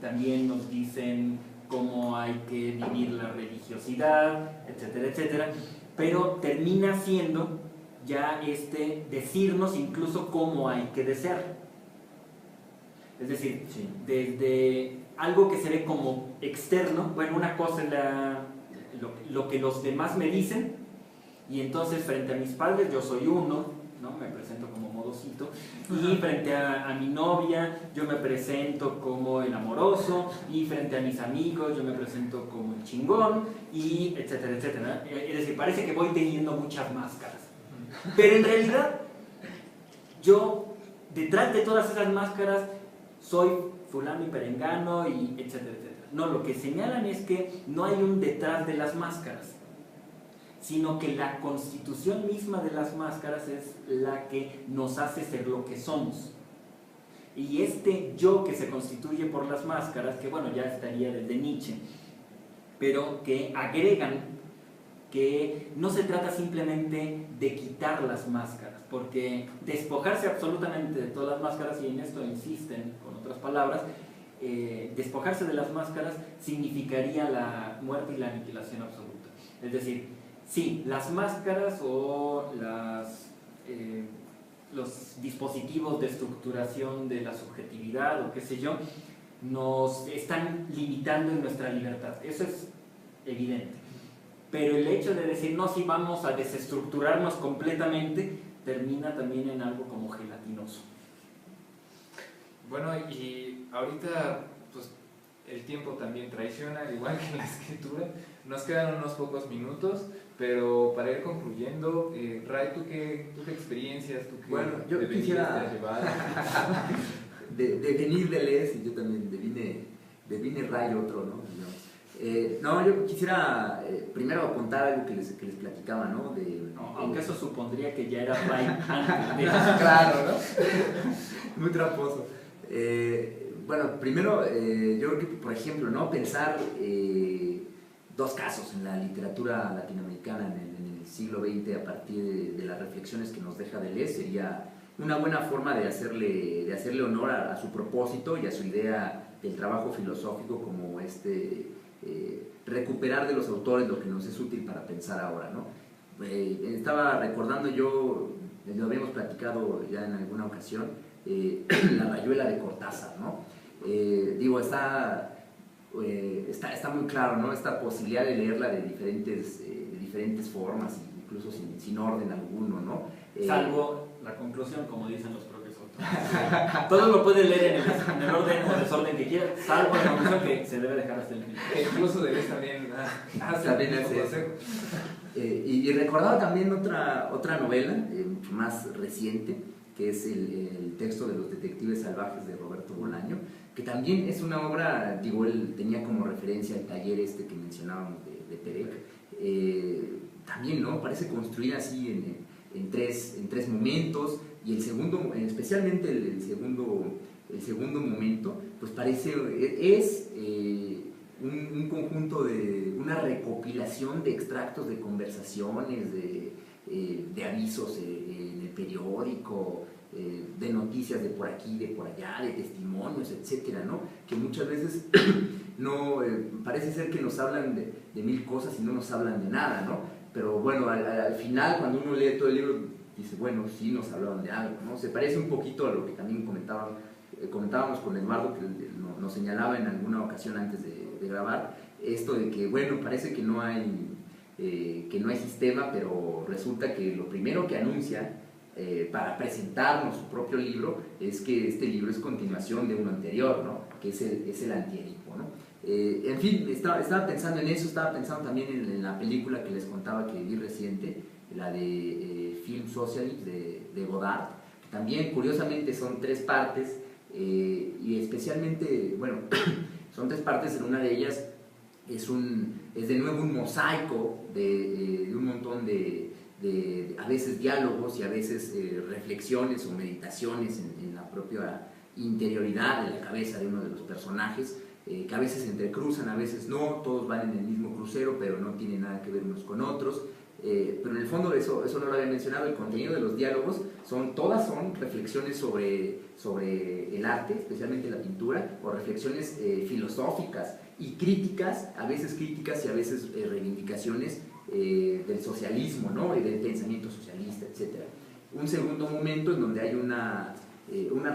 también nos dicen cómo hay que vivir la religiosidad, etcétera, etcétera, pero termina siendo ya decirnos incluso cómo hay que desear. Es decir, Sí. desde algo que se ve como externo, bueno, una cosa es lo que los demás me dicen, y entonces frente a mis padres yo soy uno, ¿no? Me presento como modosito, y frente a mi novia yo me presento como el amoroso, y frente a mis amigos yo me presento como el chingón, y etcétera, etcétera. Es decir, parece que voy teniendo muchas máscaras, pero en realidad yo, detrás de todas esas máscaras, soy fulano y perengano, y etcétera, etcétera. No, lo que señalan es que no hay un detrás de las máscaras, sino que la constitución misma de las máscaras es la que nos hace ser lo que somos. Y este yo que se constituye por las máscaras, que bueno, ya estaría desde Nietzsche, pero que agregan que no se trata simplemente de quitar las máscaras, porque despojarse absolutamente de todas las máscaras, y en esto insisten con otras palabras, despojarse de las máscaras significaría la muerte y la aniquilación absoluta. Es decir, sí, las máscaras o los dispositivos de estructuración de la subjetividad o qué sé yo, nos están limitando en nuestra libertad. Eso es evidente. Pero el hecho de decir, no, si vamos a desestructurarnos completamente, termina también en algo como gelatinoso. Bueno, y ahorita pues el tiempo también traiciona, al igual que en la escritura. Nos quedan unos pocos minutos, pero para ir concluyendo, Ray, ¿tú qué experiencias, tú qué bueno, yo devenires quisiera te has llevado? devenir de Les, y yo también devine Ray otro, ¿no? No, yo quisiera primero contar algo que les platicaba, ¿no? No, aunque eso supondría que ya era Ray antes de... Claro, ¿no? Muy tramposo. Bueno, primero, yo creo que, por ejemplo, ¿no? Pensar dos casos en la literatura latinoamericana en el siglo XX a partir de las reflexiones que nos deja Deleuze sería una buena forma de hacerle honor a su propósito y a su idea del trabajo filosófico como recuperar de los autores lo que nos es útil para pensar ahora, ¿no? Estaba recordando yo, lo habíamos platicado ya en alguna ocasión, La rayuela de Cortázar, ¿no? Digo, está muy claro, ¿no? Esta posibilidad de leerla de diferentes formas, incluso sin orden alguno, ¿no? Salvo la conclusión, como dicen los propios autores. Todo lo puede leer en el orden o desorden que quiera, salvo la conclusión que se debe dejar hasta el final. Incluso Deleuze también también hace eso. Y recordaba también otra novela, mucho más reciente, que es el texto de Los detectives salvajes de Roberto Bolaño, que también es una obra, digo, él tenía como referencia el taller que mencionábamos de Perec, también, ¿no? Parece construida así en tres momentos, y el segundo, especialmente el segundo momento, pues es un conjunto una recopilación de extractos de conversaciones, de avisos en el periódico, de noticias de por aquí, de por allá, de testimonios, etcétera, ¿no? Que muchas veces no, parece ser que nos hablan de mil cosas y no nos hablan de nada, ¿no? Pero bueno, al final, cuando uno lee todo el libro, dice, bueno, sí nos hablaban de algo, ¿no? Se parece un poquito a lo que también comentábamos con Eduardo, que nos señalaba en alguna ocasión antes de grabar, esto de que, bueno, parece que no hay sistema, pero resulta que lo primero que anuncia para presentarnos su propio libro es que este libro es continuación de uno anterior, ¿no? Que es el Antiedipo, ¿no? En fin, estaba pensando en eso, estaba pensando también en la película que les contaba que vi reciente, la de Film Socialist de Godard, que también curiosamente son tres partes, y especialmente, bueno, son tres partes. En una de ellas es de nuevo un mosaico de un montón de a veces diálogos y a veces reflexiones o meditaciones en la propia interioridad de la cabeza de uno de los personajes, que a veces se entrecruzan, a veces no, todos van en el mismo crucero, pero no tienen nada que ver unos con otros. Pero en el fondo, eso no lo había mencionado, el contenido de los diálogos todas son reflexiones sobre el arte, especialmente la pintura, o reflexiones filosóficas y críticas, a veces y a veces reivindicaciones del socialismo, ¿no? Y del pensamiento socialista, etc. Un segundo momento en donde hay una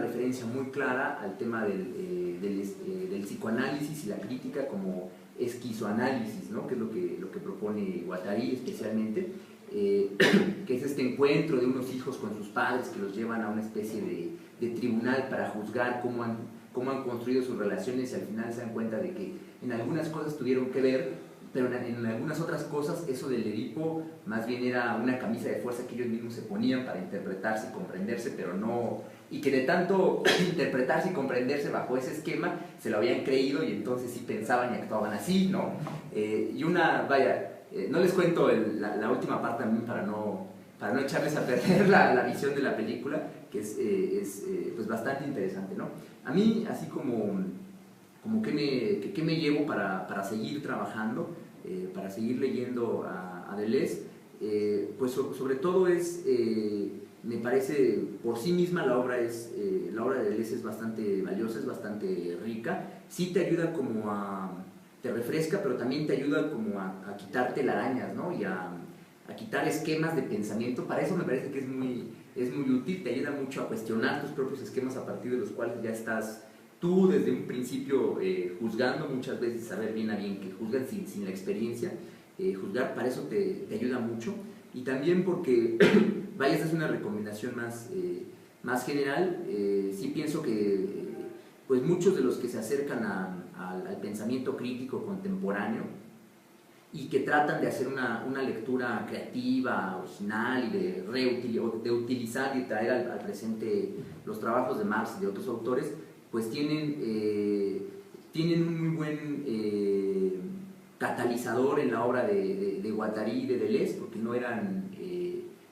referencia muy clara al tema del psicoanálisis y la crítica como esquizoanálisis, ¿no? Que es lo que propone Guattari especialmente, que es este encuentro de unos hijos con sus padres que los llevan a una especie de tribunal para juzgar cómo han construido sus relaciones, y al final se dan cuenta de que en algunas cosas tuvieron que ver, pero en algunas otras cosas eso del Edipo más bien era una camisa de fuerza que ellos mismos se ponían para interpretarse y comprenderse, pero no, y que de tanto interpretarse y comprenderse bajo ese esquema se lo habían creído, y entonces sí pensaban y actuaban así, ¿no? No les cuento la última parte también para no echarles a perder la visión de la película, que es pues bastante interesante, ¿no? A mí, así como qué me llevo para seguir trabajando, para seguir leyendo a Deleuze, pues sobre todo me parece, por sí misma la obra de Deleuze es bastante valiosa, es bastante rica, sí te ayuda como a te refresca, pero también te ayuda como a quitarte telarañas, ¿no? Y a quitar esquemas de pensamiento. Para eso me parece que es muy útil, te ayuda mucho a cuestionar tus propios esquemas a partir de los cuales ya estás tú desde un principio juzgando, muchas veces saber bien a bien que juzgan sin la experiencia, juzgar, para eso te ayuda mucho. Y también porque, vaya, esta es una recomendación más general, sí pienso que pues muchos de los que se acercan al pensamiento crítico contemporáneo y que tratan de hacer una lectura creativa, original y de utilizar y traer al presente los trabajos de Marx y de otros autores, pues tienen un muy buen catalizador en la obra de Guattari y de Deleuze, porque no eran,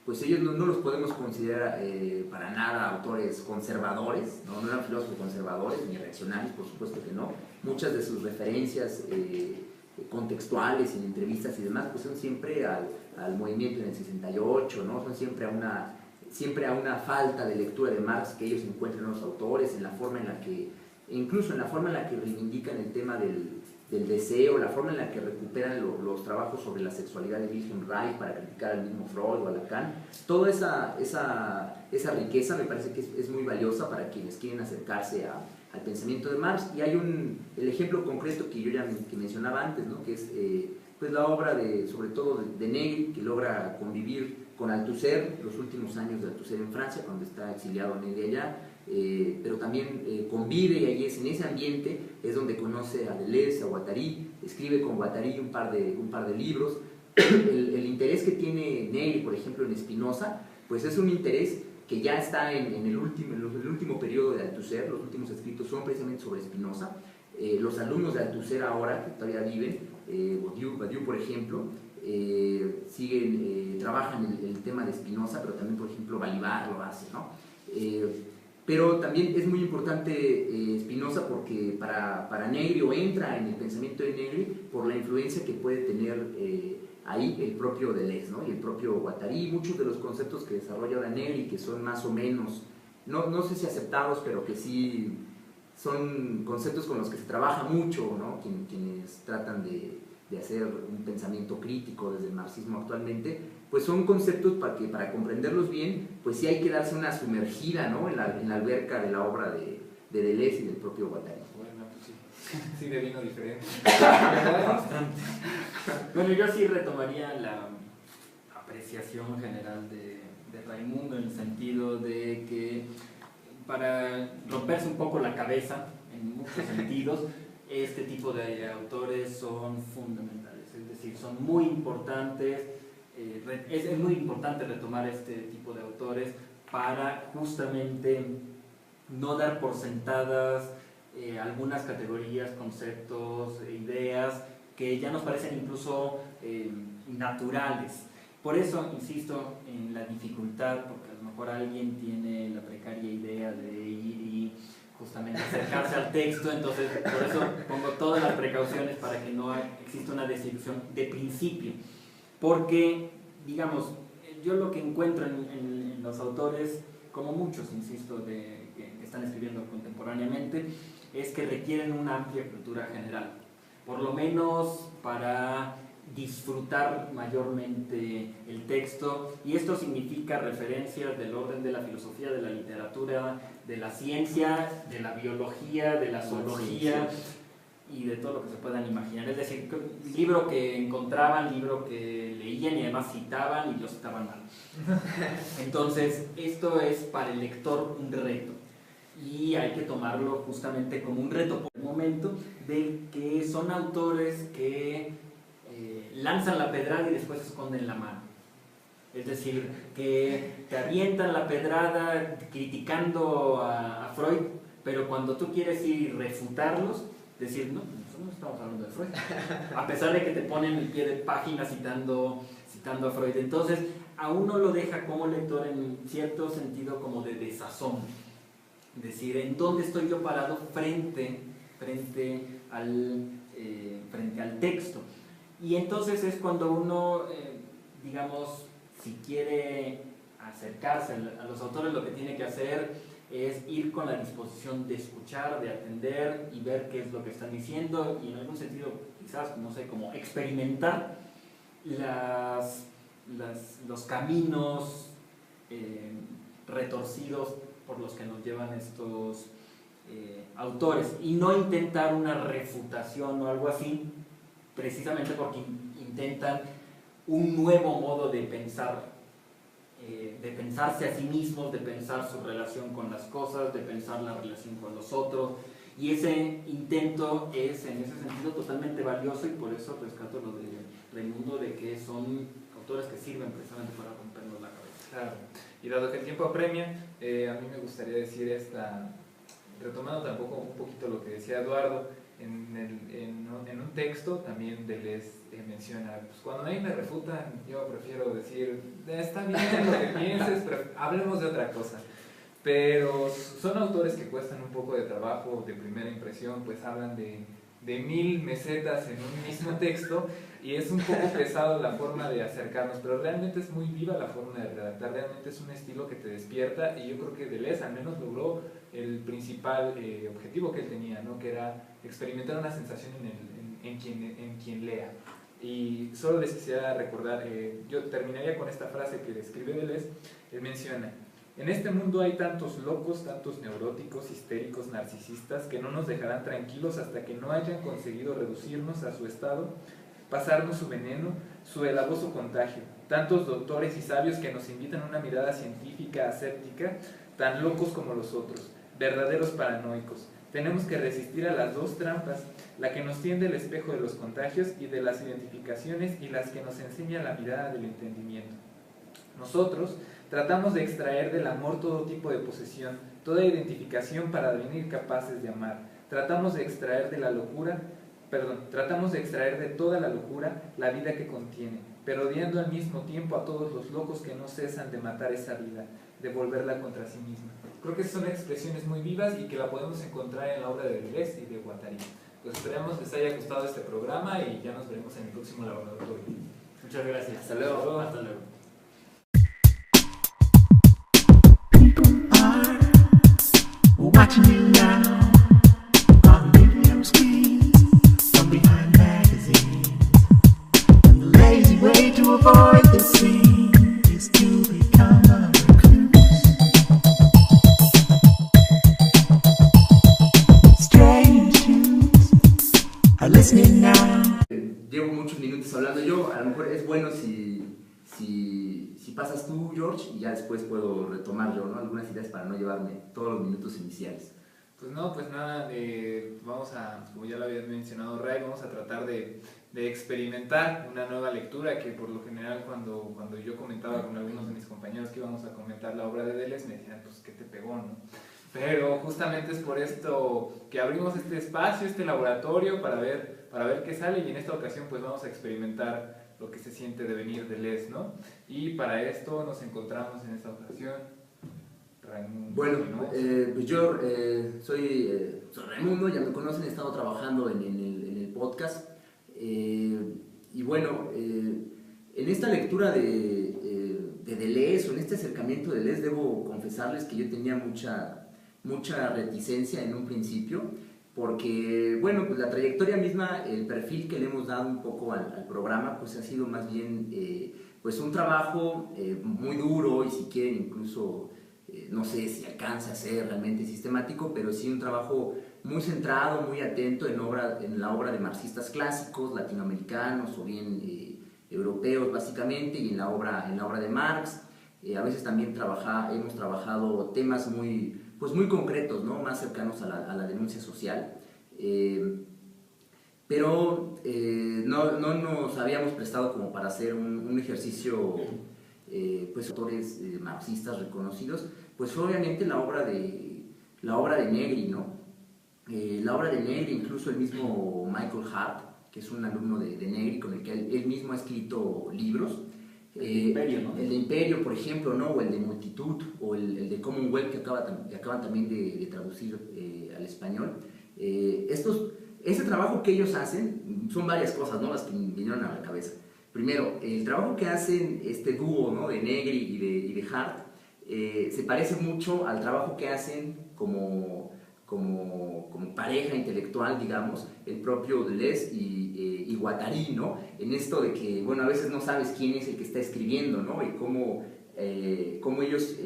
pues ellos no los podemos considerar para nada autores conservadores, no eran filósofos conservadores ni reaccionarios, por supuesto que no. Muchas de sus referencias contextuales en entrevistas y demás, pues son siempre al movimiento en el 68, ¿no? Son siempre a una falta de lectura de Marx que ellos encuentran en los autores, en la forma en la que, incluso en la forma en la que reivindican el tema del deseo, la forma en la que recuperan los trabajos sobre la sexualidad de Wilhelm Reich para criticar al mismo Freud o a Lacan. Toda esa riqueza me parece que es muy valiosa para quienes quieren acercarse al pensamiento de Marx. Y hay el ejemplo concreto que yo ya mencionaba antes, ¿no? Que es pues la obra sobre todo de Negri, que logra convivir con Althusser, los últimos años de Althusser en Francia, cuando está exiliado Negri allá, pero también convive, y ahí en ese ambiente es donde conoce a Deleuze, a Guattari, escribe con Guattari un par de libros. El interés que tiene Negri, por ejemplo, en Spinoza, pues es un interés que ya está en el último periodo de Althusser. Los últimos escritos son precisamente sobre Spinoza. Los alumnos de Althusser ahora, que todavía viven, Badiou, por ejemplo, trabajan el tema de Spinoza, pero también, por ejemplo, Balibar lo hace, ¿no? Pero también es muy importante Spinoza porque para Negri, o entra en el pensamiento de Negri por la influencia que puede tener ahí el propio Deleuze, ¿no? Y el propio Guattari. Muchos de los conceptos que desarrolla ahora Negri, que son más o menos, no sé si aceptados, pero que sí son conceptos con los que se trabaja mucho, ¿no? Quienes tratan de hacer un pensamiento crítico desde el marxismo actualmente, pues son conceptos para comprenderlos bien, pues sí hay que darse una sumergida, ¿no? en la alberca de la obra de Deleuze y del propio Guattari. Bueno, pues sí de vino diferente. Bastante. Bueno, yo sí retomaría la apreciación general de Raimundo, en el sentido de que para romperse un poco la cabeza en muchos sentidos, este tipo de autores son fundamentales, es decir, son muy importantes. Es muy importante retomar este tipo de autores para justamente no dar por sentadas algunas categorías, conceptos, ideas que ya nos parecen incluso naturales. Por eso insisto en la dificultad, porque a lo mejor alguien tiene la precaria idea de ir y justamente acercarse al texto, entonces por eso pongo todas las precauciones para que no exista una destitución de principio. Porque, digamos, yo lo que encuentro en los autores, como muchos, insisto, que están escribiendo contemporáneamente, es que requieren una amplia cultura general, por lo menos para disfrutar mayormente el texto, y esto significa referencias del orden de la filosofía, de la literatura, de la ciencia, de la biología, de la zoología, y de todo lo que se puedan imaginar. Es decir, libro que encontraban, libro que leían y además citaban y lo citaban mal. Entonces, esto es para el lector un reto. Y hay que tomarlo justamente como un reto por el momento, de que son autores que lanzan la pedrada y después esconden la mano. Es decir, que te avientan la pedrada criticando a Freud, pero cuando tú quieres ir y refutarlos, decir, no, nosotros no estamos hablando de Freud, a pesar de que te ponen el pie de página citando a Freud. Entonces, a uno lo deja como lector en cierto sentido como de desazón. Es decir, ¿en dónde estoy yo parado frente al texto? Y entonces es cuando uno, digamos, si quiere acercarse a los autores, lo que tiene que hacer es ir con la disposición de escuchar, de atender y ver qué es lo que están diciendo y en algún sentido quizás, no sé, como experimentar los caminos retorcidos por los que nos llevan estos autores y no intentar una refutación o algo así, precisamente porque intentan un nuevo modo de pensar, de pensarse a sí mismos, de pensar su relación con las cosas, de pensar la relación con los otros, y ese intento es en ese sentido totalmente valioso y por eso rescato lo de Raimundo, de que son autores que sirven precisamente para rompernos la cabeza. Claro, y dado que el tiempo apremia, a mí me gustaría decir retomando tampoco un poquito lo que decía Eduardo, en un texto también Deleuze menciona, pues cuando a mí me refutan, yo prefiero decir, está bien lo que pienses, pero hablemos de otra cosa. Pero son autores que cuestan un poco de trabajo, de primera impresión, pues hablan de 1000 mesetas en un mismo texto y es un poco pesado la forma de acercarnos, pero realmente es muy viva la forma de redactar, realmente es un estilo que te despierta y yo creo que Deleuze al menos logró el principal objetivo que él tenía, ¿no? Que era experimentar una sensación en quien lea. Y solo les quisiera recordar, yo terminaría con esta frase que describe Deleuze. Él menciona: en este mundo hay tantos locos, tantos neuróticos, histéricos, narcisistas, que no nos dejarán tranquilos hasta que no hayan conseguido reducirnos a su estado, pasarnos su veneno, su helavoso contagio. Tantos doctores y sabios que nos invitan a una mirada científica, aséptica, tan locos como los otros, verdaderos paranoicos. Tenemos que resistir a las dos trampas, la que nos tiende el espejo de los contagios y de las identificaciones y las que nos enseña la mirada del entendimiento. Nosotros tratamos de extraer del amor todo tipo de posesión, toda identificación para devenir capaces de amar. Tratamos de extraer de toda la locura la vida que contiene, pero odiando al mismo tiempo a todos los locos que no cesan de matar esa vida, de volverla contra sí misma. Creo que son expresiones muy vivas y que la podemos encontrar en la obra de Deleuze y de Guattari. Pues esperamos les haya gustado este programa y ya nos veremos en el próximo laboratorio. Muchas gracias. Hasta luego. Hasta luego. Watching you now on the video screen from behind magazines. And the lazy way to avoid the scene is to become a recluse. Strange tunes are listening now. Llevo muchos minutos hablando yo, a lo mejor es bueno si pasas tú, George, y ya después puedo retomar yo, ¿no? Algunas ideas para no llevarme todos los minutos iniciales. Pues no, pues nada, como ya lo había mencionado Ray, vamos a tratar de experimentar una nueva lectura que por lo general cuando yo comentaba con algunos de mis compañeros que íbamos a comentar la obra de Deleuze, me decían, pues, ¿qué te pegó, no? Pero justamente es por esto que abrimos este espacio, este laboratorio, para ver qué sale, y en esta ocasión pues vamos a experimentar lo que se siente de venir Deleuze, ¿no? Y para esto nos encontramos en esta ocasión Raimundo. Bueno, pues yo soy Raimundo, ya me conocen, he estado trabajando en el podcast. Y bueno, en esta lectura de Deleuze, o en este acercamiento de Deleuze, debo confesarles que yo tenía mucha reticencia en un principio, porque, bueno, pues la trayectoria misma, el perfil que le hemos dado un poco al programa, pues ha sido más bien pues un trabajo muy duro, y si quieren incluso, no sé si alcanza a ser realmente sistemático, pero sí un trabajo muy centrado, muy atento en la obra de marxistas clásicos, latinoamericanos o bien europeos básicamente, y en la obra de Marx. A veces también hemos trabajado temas muy concretos, ¿no? Más cercanos a la denuncia social, pero no nos habíamos prestado como para hacer un ejercicio, pues autores marxistas reconocidos, pues obviamente la obra de Negri, ¿no? La obra de Negri, incluso el mismo Michael Hart, que es un alumno de Negri con el que él mismo ha escrito libros. El de Imperio, ¿no? El de Imperio, por ejemplo, ¿no? O el de Multitud, o el de Commonwealth, que acaban también de traducir al español. Ese trabajo que ellos hacen, son varias cosas, ¿no? Las que me vinieron a la cabeza. Primero, el trabajo que hacen este dúo, ¿no? De Negri y de Hart, se parece mucho al trabajo que hacen como pareja intelectual, digamos, el propio Deleuze y Guattari, ¿no? En esto de que, bueno, a veces no sabes quién es el que está escribiendo, ¿no? Y cómo ellos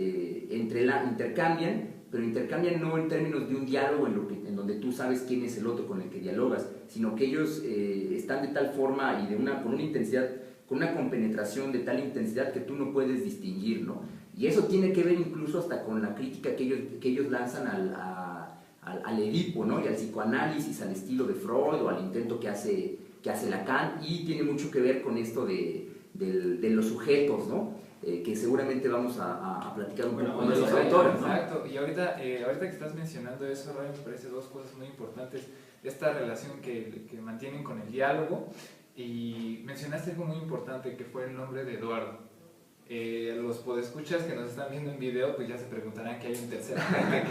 intercambian, pero intercambian no en términos de un diálogo en donde tú sabes quién es el otro con el que dialogas, sino que ellos están de tal forma y con una intensidad, con una compenetración de tal intensidad que tú no puedes distinguir, ¿no? Y eso tiene que ver incluso hasta con la crítica que ellos lanzan al Edipo, ¿no? Y al psicoanálisis, al estilo de Freud o al intento que hace Lacan, y tiene mucho que ver con esto de los sujetos, ¿no? Que seguramente vamos a platicar un poco de los autores, ¿no? Exacto, y ahorita que estás mencionando eso, Ray, me parece dos cosas muy importantes. Esta relación que mantienen con el diálogo, y mencionaste algo muy importante que fue el nombre de Eduardo. Los podescuchas que nos están viendo en video pues ya se preguntarán que hay un tercer agente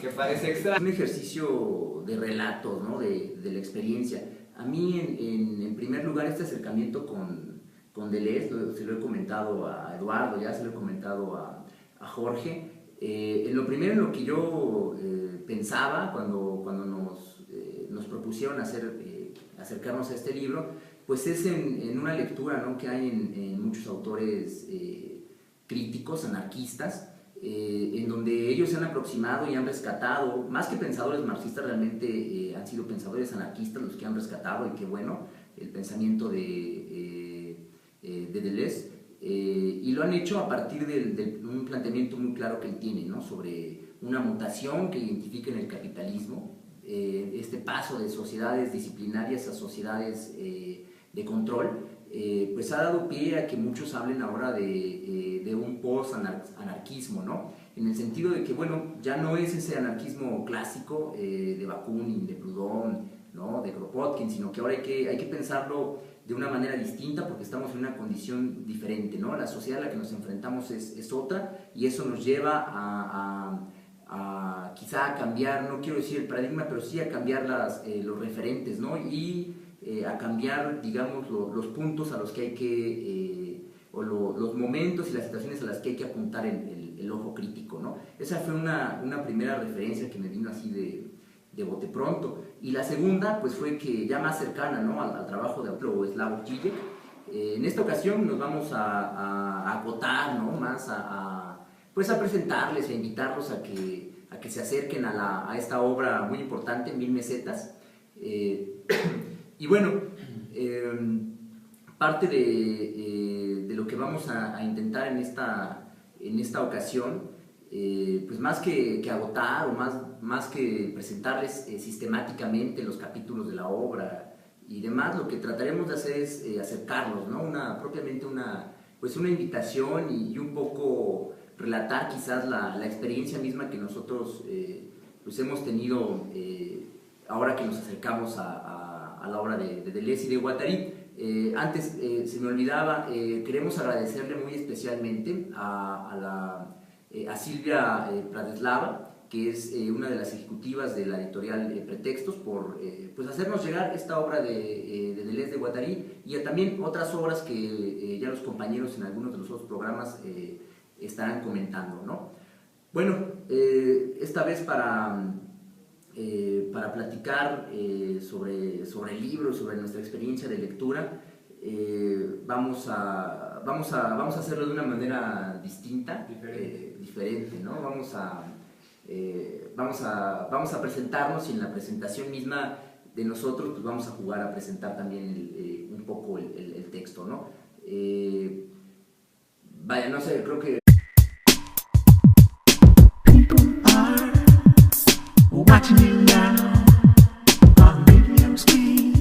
que parece extraño. Un ejercicio de relatos, ¿no? de la experiencia. A mí, en primer lugar, este acercamiento con Deleuze, se lo he comentado a Eduardo, ya se lo he comentado a Jorge. En lo primero en lo que yo pensaba cuando nos propusieron acercarnos a este libro, pues es en una lectura, ¿no? que hay en muchos autores críticos, anarquistas, en donde ellos se han aproximado y han rescatado, más que pensadores marxistas, realmente han sido pensadores anarquistas los que han rescatado, y qué bueno, el pensamiento de Deleuze, y lo han hecho a partir de un planteamiento muy claro que él tiene, ¿no? sobre una mutación que identifica en el capitalismo, este paso de sociedades disciplinarias a sociedades de control, pues ha dado pie a que muchos hablen ahora de un post-anarquismo, ¿no? En el sentido de que, bueno, ya no es ese anarquismo clásico de Bakunin, de Proudhon, ¿no? de Kropotkin, sino que ahora hay que pensarlo de una manera distinta porque estamos en una condición diferente, ¿no? La sociedad a la que nos enfrentamos es otra, y eso nos lleva quizá a cambiar, no quiero decir el paradigma, pero sí a cambiar los referentes, ¿no? Y a cambiar, digamos, los puntos a los que hay que, o los momentos y las situaciones a las que hay que apuntar el ojo crítico, ¿no? Esa fue una primera referencia que me vino así de bote pronto. Y la segunda, pues fue que ya más cercana, ¿no? al trabajo de Slavoj Žižek. En esta ocasión nos vamos a acotar, ¿no? Más pues a presentarles, a invitarlos a que se acerquen a esta obra muy importante, 1000 mesetas. Y bueno, parte de lo que vamos a intentar en esta ocasión, pues más que agotar o más que presentarles sistemáticamente los capítulos de la obra y demás, lo que trataremos de hacer es acercarlos, ¿no? Propiamente una invitación y un poco relatar quizás la experiencia misma que nosotros pues hemos tenido ahora que nos acercamos a la obra de Deleuze y de Guattari. Antes se me olvidaba, queremos agradecerle muy especialmente a Silvia Pradeslava, que es una de las ejecutivas de la editorial Pretextos, por pues hacernos llegar esta obra de Deleuze, de Guattari, y también otras obras que ya los compañeros en algunos de los otros programas estarán comentando, ¿no? Bueno, esta vez para platicar sobre el libro, sobre nuestra experiencia de lectura, vamos a hacerlo de una manera distinta, diferente, ¿no? Vamos a presentarnos, y en la presentación misma de nosotros pues vamos a jugar a presentar también un poco el texto, ¿no? Vaya, no sé, creo que watching you now on video screen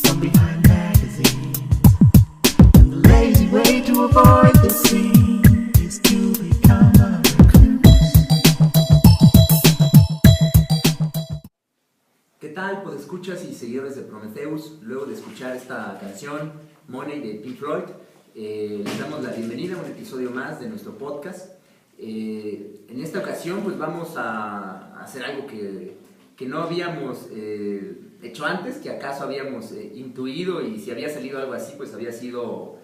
from behind magazine. And the lazy way to avoid the scene is to become a recluse. ¿qué tal? Pues escuchas y seguidores de Prometheus, luego de escuchar esta canción Money de Pink Floyd, les damos la bienvenida a un episodio más de nuestro podcast. En esta ocasión pues vamos a hacer algo que no habíamos hecho antes, que acaso habíamos intuido, y si había salido algo así pues había sido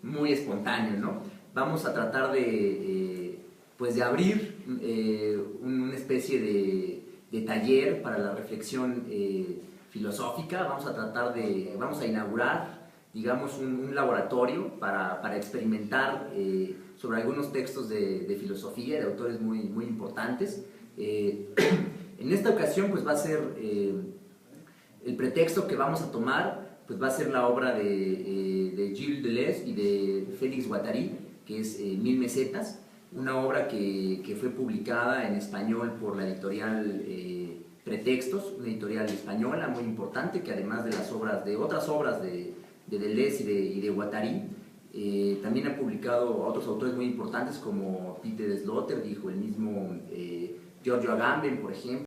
muy espontáneo, ¿no? Vamos a tratar de pues de abrir una especie de taller para la reflexión filosófica. Vamos a inaugurar, digamos, un laboratorio para experimentar sobre algunos textos de filosofía de autores muy, muy importantes. En esta ocasión pues va a ser el pretexto que vamos a tomar, pues va a ser la obra de Gilles Deleuze y de Félix Guattari, que es 1000 mesetas, una obra que fue publicada en español por la editorial Pretextos, una editorial española muy importante, que además de otras obras de Deleuze y de Guattari, también ha publicado a otros autores muy importantes como Peter Sloterdijk o el mismo Giorgio Agamben, por ejemplo.